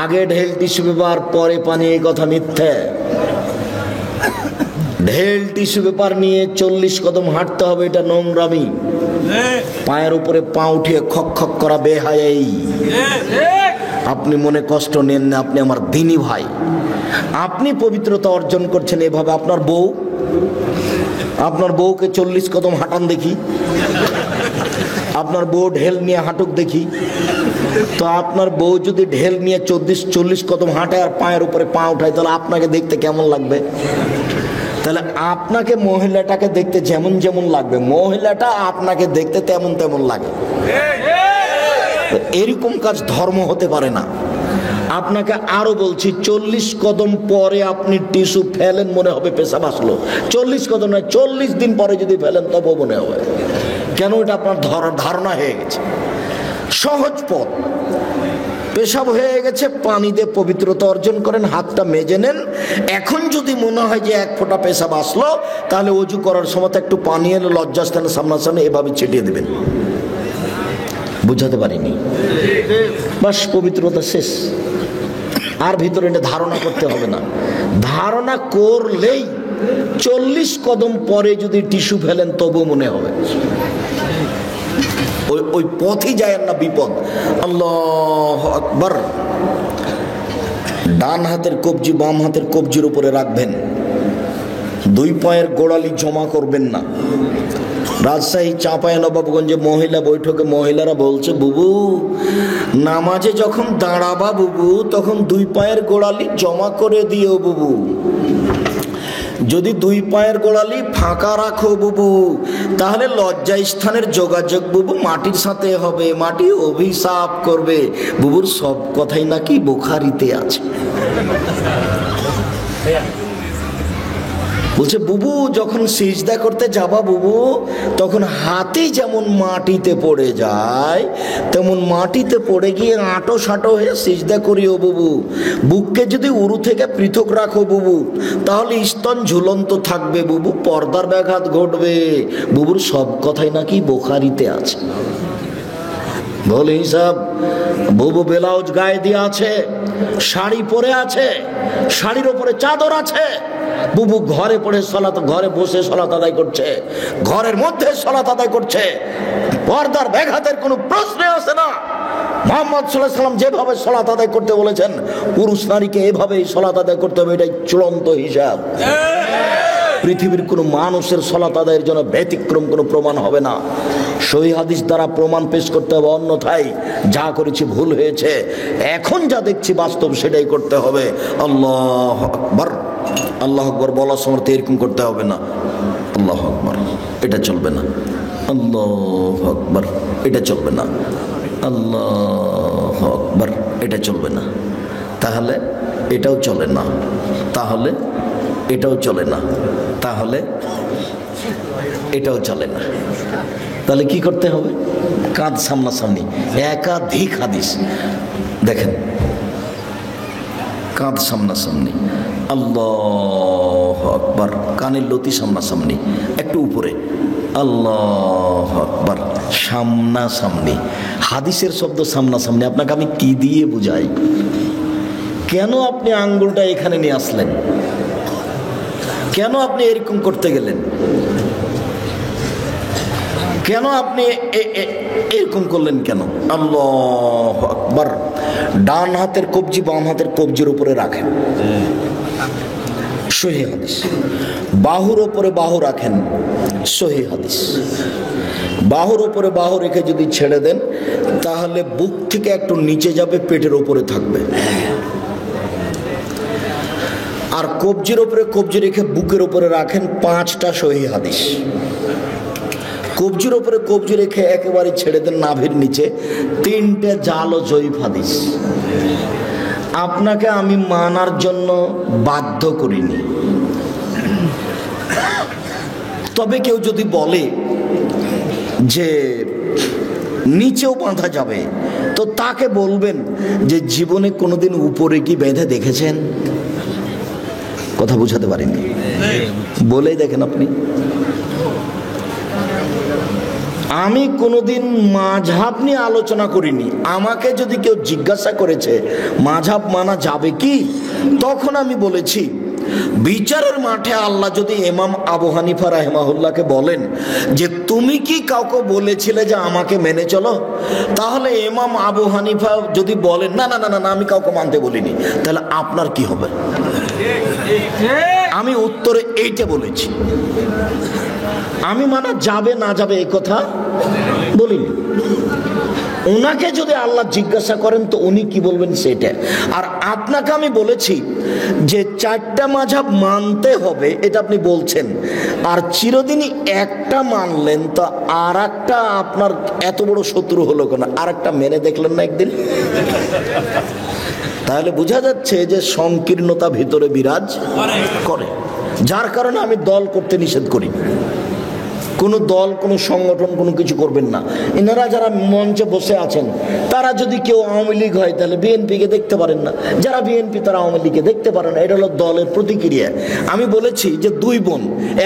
আগে ঢেল টিস্যু পেপার পরে পানি, এই কথা মিথ্যে। ঢেল টিস্যু পেপার নিয়ে 40 কদম হাঁটতে হবে, এটা নোংরামি। পায়ের উপরে পা উঠিয়ে খক খক করা বেহায়াই। আপনি মনে কষ্ট নেন না, আপনি আমার দিনী ভাই, আপনি পবিত্রতা অর্জন করছেন এভাবে। আপনার বউকে 40 কদম হাঁটান দেখি, আপনার বউ ঢেল নিয়ে হাঁটুক দেখি। তো আপনার বউ যদি ঢেল নিয়ে 40 কদম হাঁটায় আর পায়ের উপরে পা উঠায়, তাহলে আপনাকে দেখতে কেমন লাগবে? তাহলে আপনাকে মহিলাটাকে দেখতে যেমন যেমন লাগবে, মহিলাটা আপনাকে দেখতে তেমন তেমন লাগে। এরকম কাজ ধর্ম হতে পারে না। আপনাকে আরো বলছি, 40 কদম পরে আপনি টিস্যু ফেলেন, মনে হবে পেশাব আসলো। 40 কদম নয়, 40 দিন পরে যদি ফেলেন তবুও মনে হবে। কেন? এটা আপনার ধারণা হয়ে গেছে। সহজ পথ, পেশাব হয়ে গেছে, পানি দিয়ে পবিত্রতা অর্জন করেন, হাতটা মেজে নেন। এখন যদি মনে হয় যে এক ফোঁটা পেশাব আসলো, তাহলে অজু করার সময় একটু পানি এলে লজ্জাস্থানের সামনাসামনি এভাবে ছিটিয়ে দেবেন। বুঝাতে পারিনি? বাস, পবিত্রতা শেষ। আর ভিতরে এটা ধারণা করতে হবে না। ধারণা করলেই 40 কদম পরে যদি টিস্যু ফেলেন তবু মনে হবে। ওই পথই যায় না, বিপদ। আল্লাহু আকবার। ডান হাতের কবজি বাম হাতের কবজির উপরে রাখবেন, 2 পায়ের গোড়ালি জমা করবেন না। রাজশাহী চাঁপাইনবাবগঞ্জে মহিলা বৈঠকে মহিলারা বলছে, বুবু নামাজে যখন দাঁড়াবা বুবু, তখন 2 পায়ের গোড়ালি জমা করে দিও বুবু। যদি 2 পায়ের গোড়ালি ফাঁকা রাখো বুবু, তাহলে লজ্জা স্থানের যোগাযোগ বুবু মাটির সাথে হবে, মাটি অভিশাপ করবে। বুবুর সব কথাই নাকি বুখারীতে আছে। বলছে বুবু যখন সিজদা করতে যাবা বুবু, তখন হাতে যেমন মাটিতে পড়ে যায়, তেমন মাটিতে পড়ে গিয়ে আঁটো সাঁটো হয়ে সিজদা করিও বুবু। বুককে যদি উরু থেকে পৃথক রাখো বুবু, তাহলে স্তন ঝুলন্ত থাকবে বুবু, পর্দার ব্যাঘাত ঘটবে। বুবুর সব কথাই নাকি বুখারীতে আছে। বলে হিসাব, বুবু ব্লাউজ গায়ে দিয়ে আছে, শাড়ি পরে আছে, শাড়ির ওপরে চাদর আছে, বুবু ঘরে পড়ে সালাত, ঘরে বসে সালাত আদায় করছে, ঘরের মধ্যে সালাত আদায় করছে, পর্দার ব্যাঘাতের কোনো প্রশ্নই আসে না। মুহাম্মদ সাল্লাল্লাহু আলাইহি ওয়াসাল্লাম যেভাবে সালাত আদায় করতে বলেছেন, পুরুষ নারীকে এভাবেই সালাত আদায় করতে হবে, এটাই চূড়ান্ত হিসাব। পৃথিবীর কোনো মানুষের সালাত আদায়ের জন্য ব্যতিক্রম কোনো প্রমাণ হবে না। সহিহ হাদিস দ্বারা প্রমাণ পেশ করতে হবে, অন্যথায় যা করেছি ভুল হয়েছে। এখন যা দেখছি বাস্তব সেটাই করতে হবে। আল্লাহু আকবার। আল্লাহু আকবার বলার সময় এরকম করতে হবে না, আল্লাহু আকবার, এটা চলবে না। আল্লাহু আকবার, এটা চলবে না। আল্লাহু আকবার, এটা চলবে না। তাহলে এটাও চলে না, তাহলে এটাও চলে না, তাহলে এটাও চলে না। তাহলে কি করতে হবে? কাঁধ সামনাসামনি, একাধিক হাদিস দেখেন, কাঁধ সামনাসামনি, আল্লাহু আকবার, কানের লতি সামনাসামনি, একটু উপরে, আল্লাহু আকবার, সামনাসামনি। হাদিসের শব্দ সামনাসামনি। আপনাকে আমি কি দিয়ে বুঝাই? কেন আপনি আঙ্গুলটা এখানে নিয়ে আসলেন? কেন আপনি এরকম করতে গেলেন? কেন আপনি এরকম করলেন কেন? আল্লাহু আকবার। ডান হাতের কবজি বাম হাতের কবজির উপরে রাখেন, সহিহ হাদিস। বাহুর উপরে বাহু রাখেন, সহিহ হাদিস। বাহুর উপরে বাহু রেখে যদি ছেড়ে দেন, তাহলে বুক থেকে একটু নিচে যাবে, পেটের উপরে থাকবে। আর কবজির উপরে কবজি রেখে বুকের উপরে রাখেন, 5টা সহিহ হাদিস। কবজির উপরে কবজি রেখে একেবারে ছেড়ে দেন নাভির নিচে, 3টে জাল ও জয়ীফ হাদিস। আপনাকে আমি মানার জন্য বাধ্য করিনি। তবে কেউ যদি বলে যে নিচেও বাঁধা যাবে, তো তাকে বলবেন যে জীবনে কোনোদিন উপরে কি বেঁধে দেখেছেন? কথা বুঝাতে পারিনি, বলেই দেখেন আপনি। আমি কোনোদিন মাযহাব নিয়ে আলোচনা করিনি। আমাকে যদি কেউ জিজ্ঞাসা করেছে মাযহাব মানা যাবে কি, তখন আমি বলেছি বিচারের মাঠে আল্লাহ যদি ইমাম আবু হানিফা রাহিমাহুল্লাহকে বলেন যে তুমি কি কাউকে বলেছিলে যে আমাকে মেনে চলো, তাহলে ইমাম আবু হানিফা যদি বলেন না না না না আমি কাউকে মানতে বলিনি, তাহলে আপনার কি হবে? আমি উত্তরে এইটা বলেছি। আমি মানা যাবে না যাবে এই কথা বলিনি। ওনাকে যদি আল্লাহ জিজ্ঞাসা করেন তো উনি কি বলবেন সেটা। আর আপনাকে আমি বলেছি যে 4টা মাযহাব মানতে হবে, এটা আপনি বলছেন, আর চিরদিনই একটা মানলেন, তো আর একটা আপনার এত বড় শত্রু হলো কেন? আর একটা মেনে দেখলেন না একদিন? তাহলে বোঝা যাচ্ছে যে সংকীর্ণতা ভিতরে বিরাজ করে, যার কারণে আমি দল করতে নিষেধ করি। কোনো দল, কোনো সংগঠন, কোনো কিছু করবেন না। এনারা যারা মঞ্চে বসে আছেন, তারা যদি কেউ আওয়ামী লীগ হয় তাহলে বিএনপিকে দেখতে পারেন না, যারা বিএনপি তারা আওয়ামী লীগকে দেখতে পারে না। এটা হলো দলের প্রতিক্রিয়া। আমি বলেছি যে দুই বোন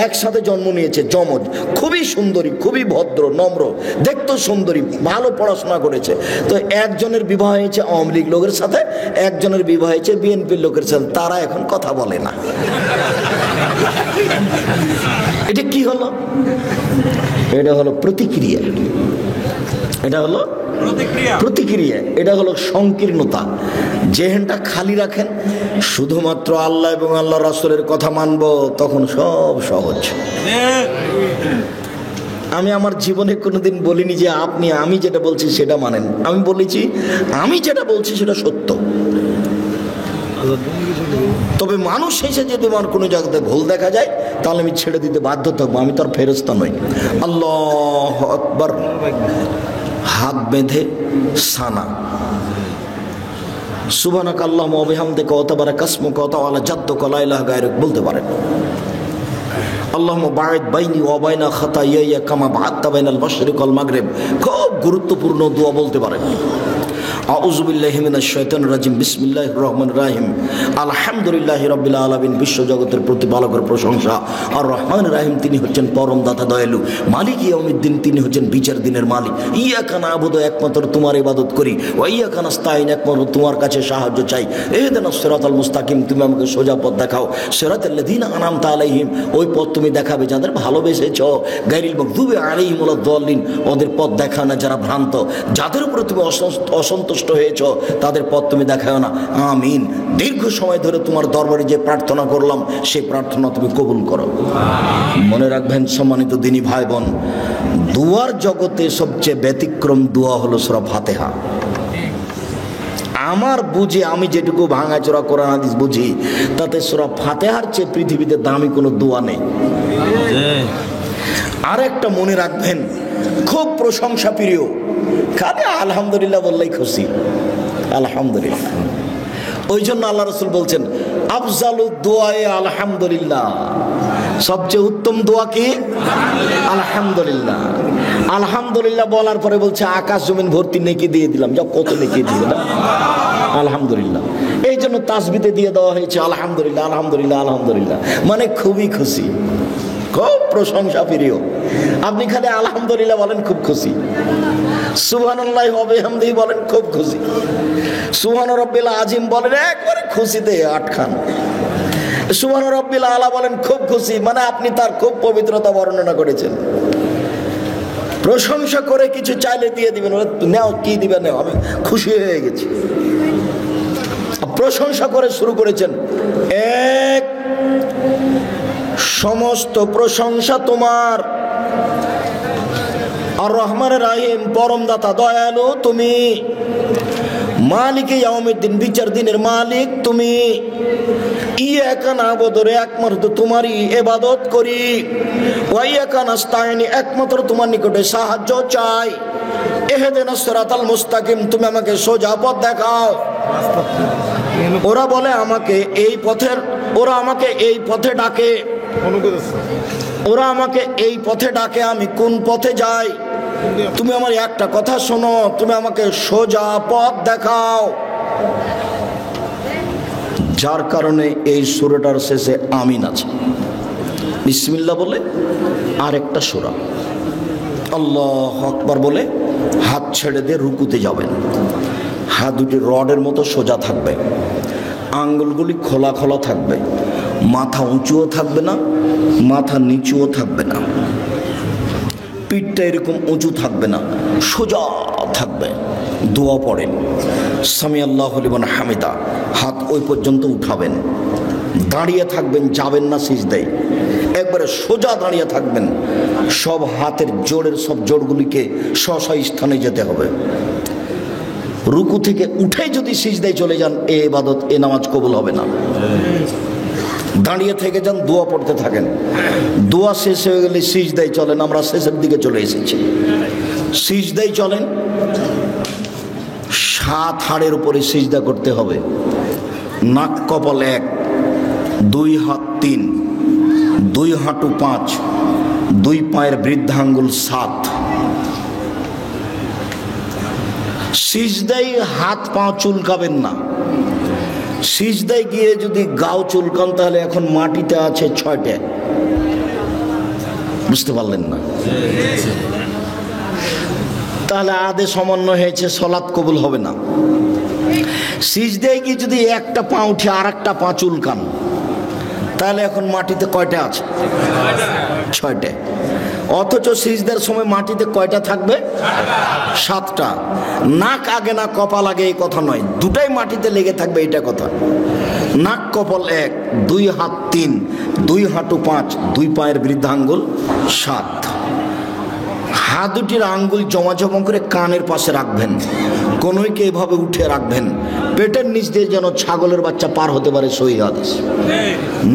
একসাথে জন্ম নিয়েছে, যমজ, খুবই সুন্দরী, খুবই ভদ্র, নম্র, দেখতে সুন্দরী, ভালো পড়াশোনা করেছে। তো একজনের বিবাহ হয়েছে আওয়ামী লীগ লোকের সাথে, একজনের বিবাহ হয়েছে বিএনপির লোকের সাথে, তারা এখন কথা বলে না। এটা কি হলো? এটা হলো প্রতিক্রিয়া, এটা হলো প্রতিক্রিয়া, এটা হলো সংকীর্ণতা। যেহেনটা খালি রাখেন শুধুমাত্র আল্লাহ এবং আল্লাহ রাসূলের কথা মানব, তখন সব সহজ। আমি আমার জীবনে কোনোদিন বলিনি যে আপনি আমি যেটা বলছি সেটা মানেন। আমি বলেছি আমি যেটা বলছি সেটা সত্য। তবে মানুষ এসে যদি আমার কোনো জায়গাতে ভুল দেখা যায় তাহলে আমি ছেড়ে দিতে বাধ্য থাকবো, আমি তো আর ফেরেশতা নই। আল্লাহু আকবার। হাত বেঁধে সানা সুবহানাকা আল্লাহুম্মা ওয়া বিহামদিকা ওয়া তাবারাকা ইসমুকা ওয়া তাআলা জাদ্দুকা লা ইলাহা গায়রুক বলতে পারেন। আল্লাহুম্মা বা'id বাইনি ওয়া বাইনা খাতায়ায়া কামা বা'adta বাইনাল মাশরিক ওয়াল মাগরিব, খুব গুরুত্বপূর্ণ দোয়া বলতে পারেন। আউযু বিল্লাহি মিনাশ শাইতানির রাজিম, বিসমিল্লাহির রহমানির রহিম, আলহামদুলিল্লাহি রাব্বিল আলামিন, বিশ্ব জগতের প্রতিপালকের প্রশংসা। আর রহমানির রহিম, তিনি হচ্ছেন পরম দাতা দয়ালু। মালিক ইয়াউমিদ্দিন, তিনি হচ্ছেন বিচার দিনের মালিক। ইয়াকা না'বুদু, একমাত্র তোমার ইবাদত করি। ওয়া ইয়াকা নাস্তাইন, একমাত্র তোমার কাছে সাহায্য চাই। ইহদিনাস সিরাতাল মুস্তাকিম, তুমি আমাকে সোজা পথ দেখাও। সিরাতাল লাযিনা আন'আমতা আলাইহিম, ওই পথ তুমি দেখাবে যাদের ভালোবেসেছো। গায়রিল মাগদুবি আলাইহিম ওয়ালাদ দাল্লিন, ওদের পথ দেখাও না যারা ভ্রান্ত, যাদের উপরে তুমি অসন্তুষ্ট হয়েছ তাদের পথ তুমি দেখাও না। আমিন। দীর্ঘ সময় ধরে তোমার দরবারে যে প্রার্থনা করলাম সেই প্রার্থনা তুমি কবুল করো। মনে রাখবেন সম্মানিত দিনী ভাই বোন, দুয়ার জগতে সবচেয়ে ব্যতিক্রম দোয়া হলো সূরা ফাতিহা। আমার বুঝে, আমি যেটুকু ভাঙাচোরা কোরআন হাদিস বুঝি, তাতে সূরা ফাতিহার চেয়ে পৃথিবীতে দামি কোনো দোয়া নেই। আর একটা মনে রাখবেন, খুব প্রশংসা প্রিয়, খালি আলহামদুলিল্লাহ বললেই খুশি, আলহামদুলিল্লাহ। ওই জন্য আল্লাহ রাসূল বলছেন আফজালু দুআয়ে আলহামদুলিল্লাহ, সবচেয়ে উত্তম দোয়া কি? আলহামদুলিল্লাহ। আলহামদুলিল্লাহ বলার পরে বলছে আকাশ জমিন ভর্তি নেকি দিয়ে দিলাম, যা কত নেকি দিয়ে দিলাম আলহামদুলিল্লাহ। এই জন্য তাসবিতে দিয়ে দেওয়া হয়েছে আলহামদুলিল্লাহ, আলহামদুলিল্লাহ, আলহামদুলিল্লাহ, মানে খুবই খুশি, খুব প্রশংসা প্রিয়। আপনি খালি আলহামদুলিল্লাহ বলেন খুব খুশি, সুবহানাল্লাহি ওয়া বিহামদিহি বলেন খুব খুশি, সুবহান রাব্বিল আযীম বলেন একবারে খুশিতে আটখান, সুবহান রাব্বিল আলা বলেন খুব খুশি, মানে আপনি তার খুব পবিত্রতা বর্ণনা করেছেন। প্রশংসা করে কিছু চাইলে দিয়ে দিবেন, নাও কি দিবেন, নাও, আমি খুশি হয়ে গেছি। প্রশংসা করে শুরু করেছেন, এক সমস্ত প্রশংসা তোমার, আর রহমানের রহিম, পরম দাতা দয়ালু তুমি, মালিক ইয়াউমিদ্দিন, বিচার দিনের মালিক তুমি, ইয়াকা না'বুদু, একমাত্র তোমারই ইবাদত করি, ওয়া ইয়াকা নাস্তাইন, একমাত্র তোমার নিকটে সাহায্য চাই, ইহদিনাস সিরাতাল মুস্তাকিম, তুমি আমাকে সোজা পথ দেখাও। ওরা বলে আমাকে এই পথের, ওরা আমাকে এই পথে ডাকে, ওরা আমাকে এই পথে ডাকে, আমি কোন পথে যাই? তুমি আমার একটা কথা শোনো, তুমি আমাকে সোজা পথ দেখাও। যার কারণে এই সূরাটার শেষে আমিন আছে, বিসমিল্লাহ বলে আর একটা সূরা, আল্লাহু আকবার বলে হাত ছেড়ে দিয়ে রুকুতে যাবেন। হাত দুটি রডের মতো সোজা থাকবে, আঙ্গুলগুলি খোলা খোলা থাকবে, মাথা উঁচুও থাকবে না, মাথা নিচুও থাকবে না, পিঠটা এরকম উঁচু থাকবে না, সোজা থাকবে। দোয়া পড়েন সামি আল্লাহু লিমান হামিদা, হাত ওই পর্যন্ত উঠাবেন, দাঁড়িয়ে থাকবেন, যাবেন না সিজদায়, একবারে সোজা দাঁড়িয়ে থাকবেন। সব হাতের জোড়ের সব জোড়গুলিকে স্ব স্থানে যেতে হবে। রুকু থেকে উঠে যদি সিজদায় চলে যান, এ ইবাদত, এ নামাজ কবুল হবে না। দাঁড়িয়ে থেকে যান, দোয়া পড়তে থাকেন, দোয়া শেষ হয়ে গেলে সিজদায় চলেন। আমরা শেষের দিকে চলে এসেছি, সিজদায় চলেন। 7 হাড়ের উপরে সিজদা করতে হবে, নাক কপাল 1, 2 হাত 3, 2 হাঁটু 5, দুই পায়ের বৃদ্ধাঙ্গুল 7, সিজদায় হাত পা চুলকাবেন না। সিজদায় গিয়ে যদি গাও চুলকান তাহলে এখন মাটিতে আছে 6টে। বুঝতে পারলেন না? তাহলে আদে সমন্বয় হয়েছে, সলাৎ কবুল হবে না। সিজদায় গিয়ে যদি একটা পা উঠে আর একটা পা চুলকান তাহলে এখন মাটিতে কয়টা আছে? 6টে। অথচ সিজদার সময় মাটিতে কয়টা থাকবে? 7টা। নাক আগে না কপাল আগে এই কথা নয়, দুটাই মাটিতে লেগে থাকবে এটা কথা। নাক কপাল 1, 2 হাত 3, 2 হাঁটু 5, 2 পায়ের বৃদ্ধাঙ্গুল 7। হাত দুটির আঙ্গুল জমা জমা করে কানের পাশে রাখবেন, কোনোইকে এভাবে উঠে রাখবেন, পেটের নিচ দিয়ে যেন ছাগলের বাচ্চা পার হতে পারে। সহিহ হাদিস।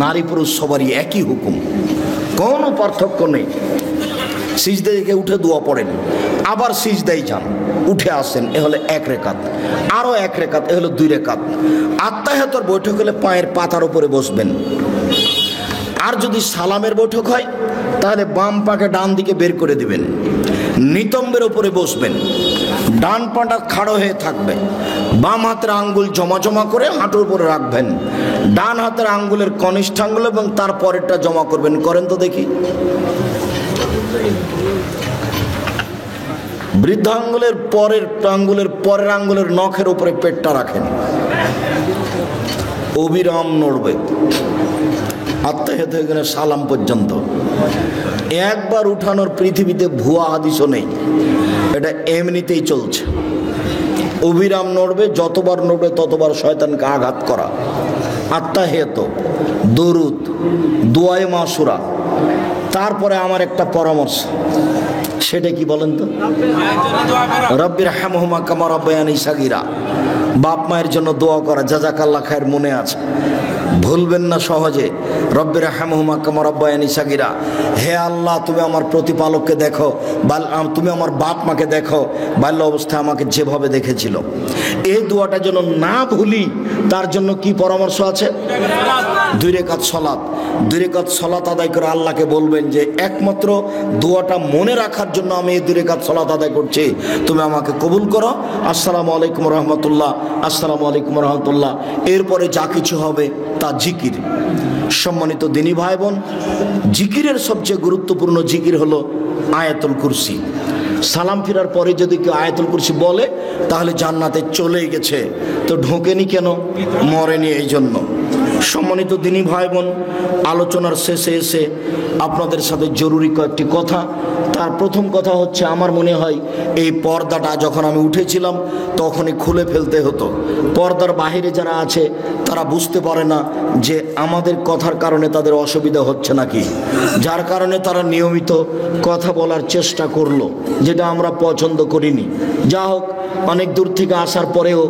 নারী পুরুষ সবারই একই হুকুম, কোনো পার্থক্য নেই। সিজদা থেকে উঠে দোয়া পড়েন, আবার সিজদায় যান, উঠে আসেন, এ হলো 1 রেকাত, আরও 1 রেকাত, এ হলো 2 রেকাত। আত্তাহিয়াতুর বৈঠক হলে পায়ের পাতার উপরে বসবেন। আর যদি সালামের বৈঠক হয় তাহলে বাম পাকে ডান দিকে বের করে দিবেন, নিতম্বের উপরে বসবেন, ডান পাটা খাড়ো হয়ে থাকবে, বাম হাতের আঙ্গুল জমা জমা করে হাঁটুর উপরে রাখবেন, ডান হাতের আঙ্গুলের কনিষ্ঠ আঙ্গুল এবং তার পরেরটা জমা করবেন। করেন তো দেখি। বৃদ্ধাঙ্গুলের পরের আঙ্গুলের নখের উপরে পেটটা রাখেন, অবিরাম নড়বে আত্তাহিয়াত হয়ে গেলে সালাম পর্যন্ত। একবার উঠানোর পৃথিবীতে ভুয়া হাদিসও নেই, এটা এমনিতেই চলছে। অবিরাম নড়বে, যতবার নড়বে ততবার শয়তানকে আঘাত করা। আত্তাহিয়াত, দরুদ, দুআয়ে মাসুরা। তারপরে আমার একটা পরামর্শ, সেটা কি বলেন তো? রব্বির হামহুমা কামা রাব্বায়ানি সাগীরা। বাপ মায়ের জন্য দোয়া করা, জাযাকাল্লাহ খায়ের, মনে আছে, ভুলবেন না সহজে। রব্বির হামহুমা কামা রাব্বায়ানি সাগীরা। হে আল্লাহ, তুমি আমার প্রতিপালককে দেখো, তুমি আমার বাপ মাকে দেখো, বাল্য অবস্থায় আমাকে যেভাবে দেখেছিল। এই দোয়াটা যেন না ভুলি, তার জন্য কি পরামর্শ আছে? 2 রেকাত সলাত। 2 রেকাত সলাত আদায় করে আল্লাহকে বলবেন যে একমাত্র দোয়াটা মনে রাখার জন্য আমি এই 2 রেকাত সলাত আদায় করছি, তুমি আমাকে কবুল করো। আসসালামু আলাইকুম রহমতুল্লাহ, আসসালামু আলাইকুম রহমতুল্লাহ। এরপরে যা কিছু হবে তা জিকির। সম্মানিত দিনী ভাই বোন, জিকিরের সবচেয়ে গুরুত্বপূর্ণ জিকির হলো আয়াতুল কুরসি। সালাম ফিরার পরে যদি কেউ আয়াতুল কুরসি বলে তাহলে জান্নাতে চলেই গেছে। তো ঢোকেনি কেন? মরেনি এই জন্য। সম্মানিত দিনী ভাই বোন, আলোচনার শেষে এসে আপনাদের সাথে জরুরি কয়েকটি কথা। তার প্রথম কথা হচ্ছে, আমার মনে হয় এই পর্দাটা যখন আমি উঠেছিলাম তখনই খুলে ফেলতে হতো। পর্দার বাহিরে যারা আছে তারা বুঝতে পারে না যে আমাদের কথার কারণে তাদের অসুবিধা হচ্ছে নাকি, যার কারণে তারা নিয়মিত কথা বলার চেষ্টা করলো, যেটা আমরা পছন্দ করিনি। যা হোক, অনেক দূর থেকে আসার পরেও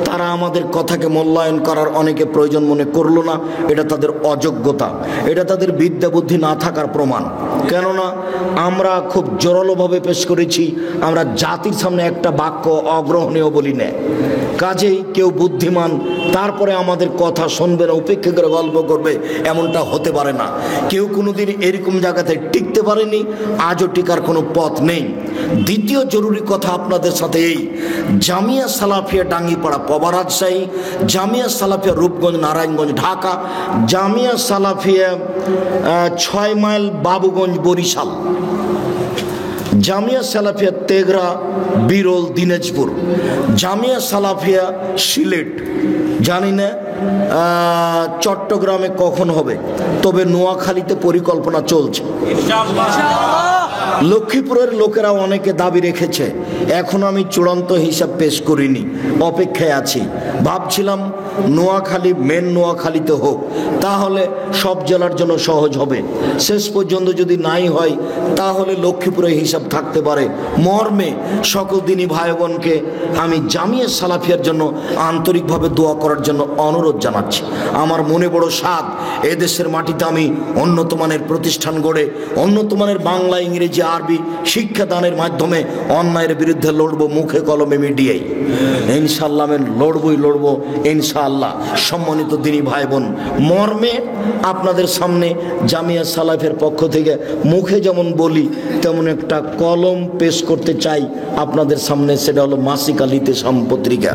তারা আমাদের কথাকে মূল্যায়ন করার অনেকে প্রয়োজন মনে করলো না। এটা তাদের অযোগ্যতা, এটা তাদের বিদ্যা বুদ্ধি না থাকার প্রমাণ। কেননা আমরা খুব জোরালোভাবে পেশ করেছি, আমরা জাতির সামনে একটা বাক্য অগ্রহণীয় বলি না। কাজেই কেউ বুদ্ধিমান তারপরে আমাদের কথা শুনবে না, উপেক্ষা করে গল্প করবে, এমনটা হতে পারে না। কেউ কোনোদিন এরকম জায়গাতে টিকতে পারেনি, আজও টিকার কোনো পথ নেই। দ্বিতীয় জরুরি কথা আপনাদের সাথে এই, জামিয়া সালাফিয়া ডাঙ্গিপাড়া পবা রাজশাহী, জামিয়া সালাফিয়া রূপগঞ্জ নারায়ণগঞ্জ ঢাকা, জামিয়া সালাফিয়া 6 মাইল বাবুগঞ্জ বরিশাল, জামিয়া সালাফিয়া তেঘরা বিরল দিনাজপুর, জামিয়া সালাফিয়া সিলেট, জানি না চট্টগ্রামে কখন হবে, তবে নোয়াখালীতে পরিকল্পনা চলছে। লক্ষ্মীপুরের লোকেরা অনেকে দাবি রেখেছে, এখন আমি চূড়ান্ত হিসাব পেশ করিনি, অপেক্ষায় আছি। ভাবছিলাম নোয়াখালী, মেন নোয়াখালীতে হোক, তাহলে সব জেলার জন্য সহজ হবে। শেষ পর্যন্ত যদি নাই হয় তাহলে লক্ষ্মীপুরে হিসাব থাকতে পারে। মর্মে সকল দিনী ভাই বোনকে আমি জামিয়া সালাফিয়ার জন্য আন্তরিকভাবে দোয়া করার জন্য অনুরোধ জানাচ্ছি। আমার মনে বড় সাধ, এদেশের মাটিতে আমি উন্নত মানের প্রতিষ্ঠান গড়ে, উন্নত মানের বাংলা, ইংরেজি ইংরেজি আরবি শিক্ষাদানের মাধ্যমে অন্যায়ের বিরুদ্ধে লড়বো, মুখে কলমে মিডিয়ায় ইনশাআল্লাহ আমি লড়বো ইনশাআল্লাহ। সম্মানিত দিনী ভাই বোন, মর্মে আপনাদের সামনে জামিয়া সালাফের পক্ষ থেকে মুখে যেমন বলি তেমন একটা কলম পেশ করতে চাই আপনাদের সামনে। সেটা হলো মাসিক আল ইতিসাম পত্রিকা।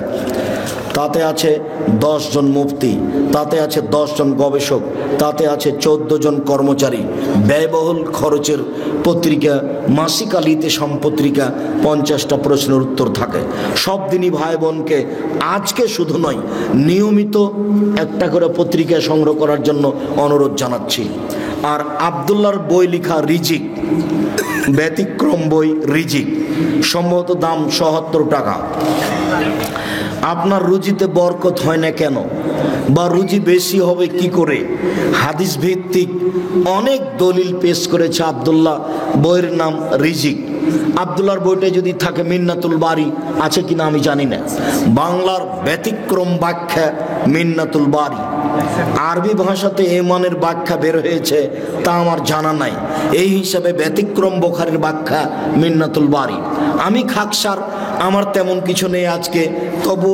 তাতে আছে 10 জন মুফতি, তাতে আছে 10 জন গবেষক, তাতে আছে 14 জন কর্মচারী। ব্যয়বহুল খরচের পত্রিকা মাসিক আল ইতিসাম পত্রিকা। 50টা প্রশ্নের উত্তর থাকে। সব দিনই ভাই বোনকে আজকে শুধু নয়, নিয়মিত একটা করে পত্রিকা সংগ্রহ করার জন্য অনুরোধ জানাচ্ছি। আর আব্দুল্লাহর বই লেখা রিজিক, ব্যতিক্রম বই রিজিক, সম্ভবত দাম ৭৭ টাকা। আপনার রুজিতে বরকত হয় না কেন, বা রুজি বেশি হবে কি করে? হাদিস ভিত্তিক অনেক দলিল পেশ করেছে আব্দুল্লাহ। বইয়ের নাম রিজিক। আব্দুল্লাহর বইটা যদি থাকে মিন্নাতুল বারি আছে কিনা আমি জানি না। বাংলার ব্যতিক্রম ব্যাখ্যা মিন্নাতুল বারি। আরবি ভাষাতে এমানের ব্যাখ্যা বের হয়েছে তা আমার জানা নাই। এই হিসাবে ব্যতিক্রম বুখারীর ব্যাখ্যা মিন্নাতুল বারি। আমি খাকসার, আমার তেমন কিছু নেই আজকে, তবু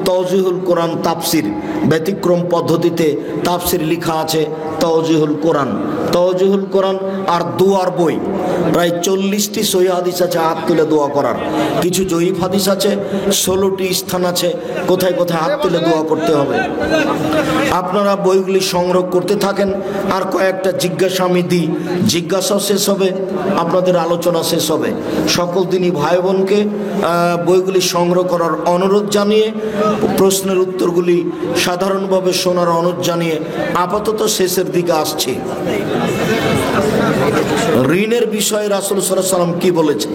তাওজিহুল কোরআন তাফসির, ব্যতিক্রম পদ্ধতিতে তাফসির লেখা আছে তাওজিহুল কোরআন। তাওজিহুল কোরআন আর দোয়ার বই, প্রায় 40টি সহিহ হাদিস আছে হাত তুলে দোয়া করার। কিছু জয়ীফ হাদিস আছে, 16টি স্থান আছে কোথায় কোথায় হাত তুলে দোয়া করতে হবে। আপনারা বইগুলি সংগ্রহ করতে থাকেন, আর কয়েকটা জিজ্ঞাসা আমি দিই। জিজ্ঞাসাও শেষ হবে, আপনাদের আলোচনা শেষ হবে। সকল দিনই ভাই বোনকে বইগুলি সংগ্রহ করার অনুরোধ জানিয়ে, প্রশ্নের উত্তরগুলি সাধারণভাবে শোনার অনুরোধ জানিয়ে আপাতত শেষের দিকে আসছি। ঋণের বিষয়ে রাসূল সাল্লাল্লাহু আলাইহি ওয়াসাল্লাম কি বলেছেন?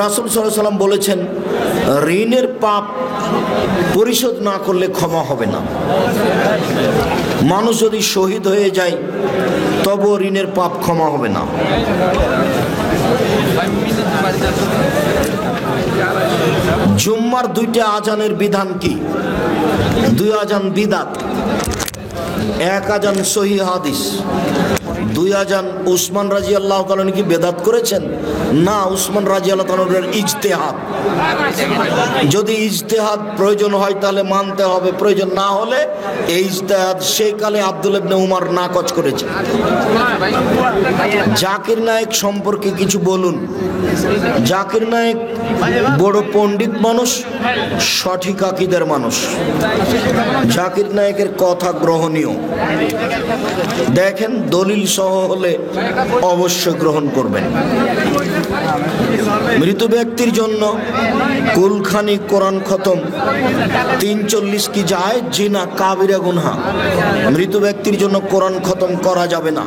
রাসূল সাল্লাল্লাহু আলাইহি ওয়াসাল্লাম বলেছেন, ঋণের পাপ পরিশোধ না করলে ক্ষমা হবে না। মানুষ যদি শহীদ হয়ে যায় তবুও ঋণের পাপ ক্ষমা হবে না। জুম্মার 2টা আজানের বিধান কি? 2 আজান বিদাত, 1 আজান সহিহ হাদিস। 2 আজান উসমান রাদিয়াল্লাহু তাআলা কি বেদাত করেছেন? না, উসমান রাদিয়াল্লাহু তাআলার ইজতিহাদ। যদি ইজতিহাদ প্রয়োজন হয় তাহলে মানতে হবে, প্রয়োজন না হলে এই ইজতিহাদ সেই কালে আব্দুল্লাহ ইবনে উমর নাকচ করেছে। জাকির নায়েক সম্পর্কে কিছু বলুন। জাকির নায়েক বড় পণ্ডিত মানুষ, সঠিক আকীদার মানুষ। জাকির নায়েকের কথা গ্রহণীয়। দেখেন দলিল সহ হলে অবশ্যই গ্রহণ করবেন। মৃত ব্যক্তির জন্য কুলখানি কোরআন খতম 43 কি যায় জিনা কাবিরা গুনহা। মৃত ব্যক্তির জন্য কোরআন খতম করা যাবে না।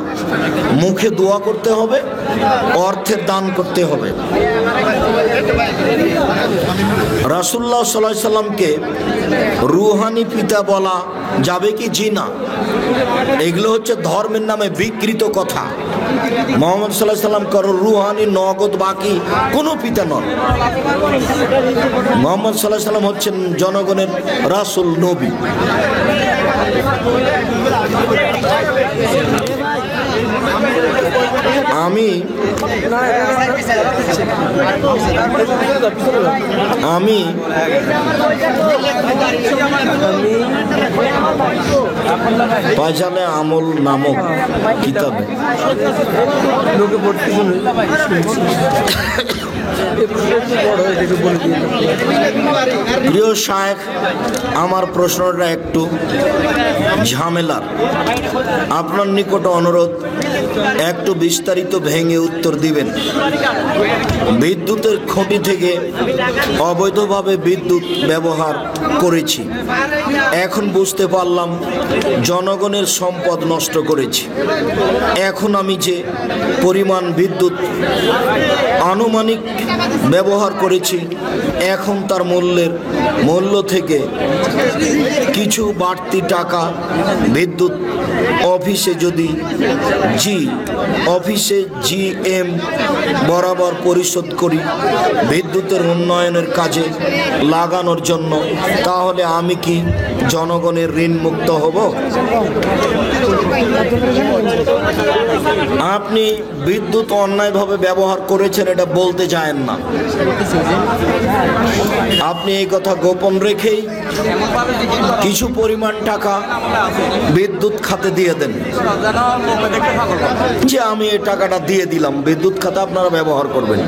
মুখে দোয়া করতে হবে, অর্থের দান করতে হবে। রাসূলুল্লাহ সাল্লাল্লাহু আলাইহি সাল্লামকে রুহানি পিতা বলা যাবে কি জিনা? এগুলো হচ্ছে ধর্মের নামে বিকৃত কথা। মুহাম্মদ সাল্লাল্লাহু আলাইহি সাল্লাম কারো রুহানি নগদ বাকি কোনো পিতা নন। মুহাম্মদ সাল্লাল্লাহু আলাইহি সাল্লাম হচ্ছেন জনগণের রাসূল, নবী। আমি পায়জানে আমল নামক কিতাবে প্রিয় শায়েখ, আমার প্রশ্নটা একটু ঝামেলার। আপনার নিকট অনুরোধ, একটু বিস্তারিত ভেঙে উত্তর দিবেন। বিদ্যুতের খুঁটি থেকে অবৈধভাবে বিদ্যুৎ ব্যবহার করেছি, এখন বুঝতে পারলাম জনগণের সম্পদ নষ্ট করেছি। এখন আমি যে পরিমাণ বিদ্যুৎ আনুমানিক ব্যবহার করেছি এখন তার মূল্য থেকে কিছু বাড়তি টাকা বিদ্যুৎ অফিসে যদি GM বরাবর পরিশোধ করি বিদ্যুতের উন্নয়নের কাজে লাগানোর জন্য, তাহলে আমি কি জনগণের ঋণ মুক্ত হব? আপনি বিদ্যুৎ অন্যায়ভাবে ব্যবহার করেছেন এটা বলতে চান না, আপনি এই কথা গোপন রেখেই কিছু পরিমাণ টাকা বিদ্যুৎ খাতে দিয়ে দেন যে আমি এই টাকাটা দিয়ে দিলাম, বিদ্যুৎ খাতে আপনারা ব্যবহার করবেন।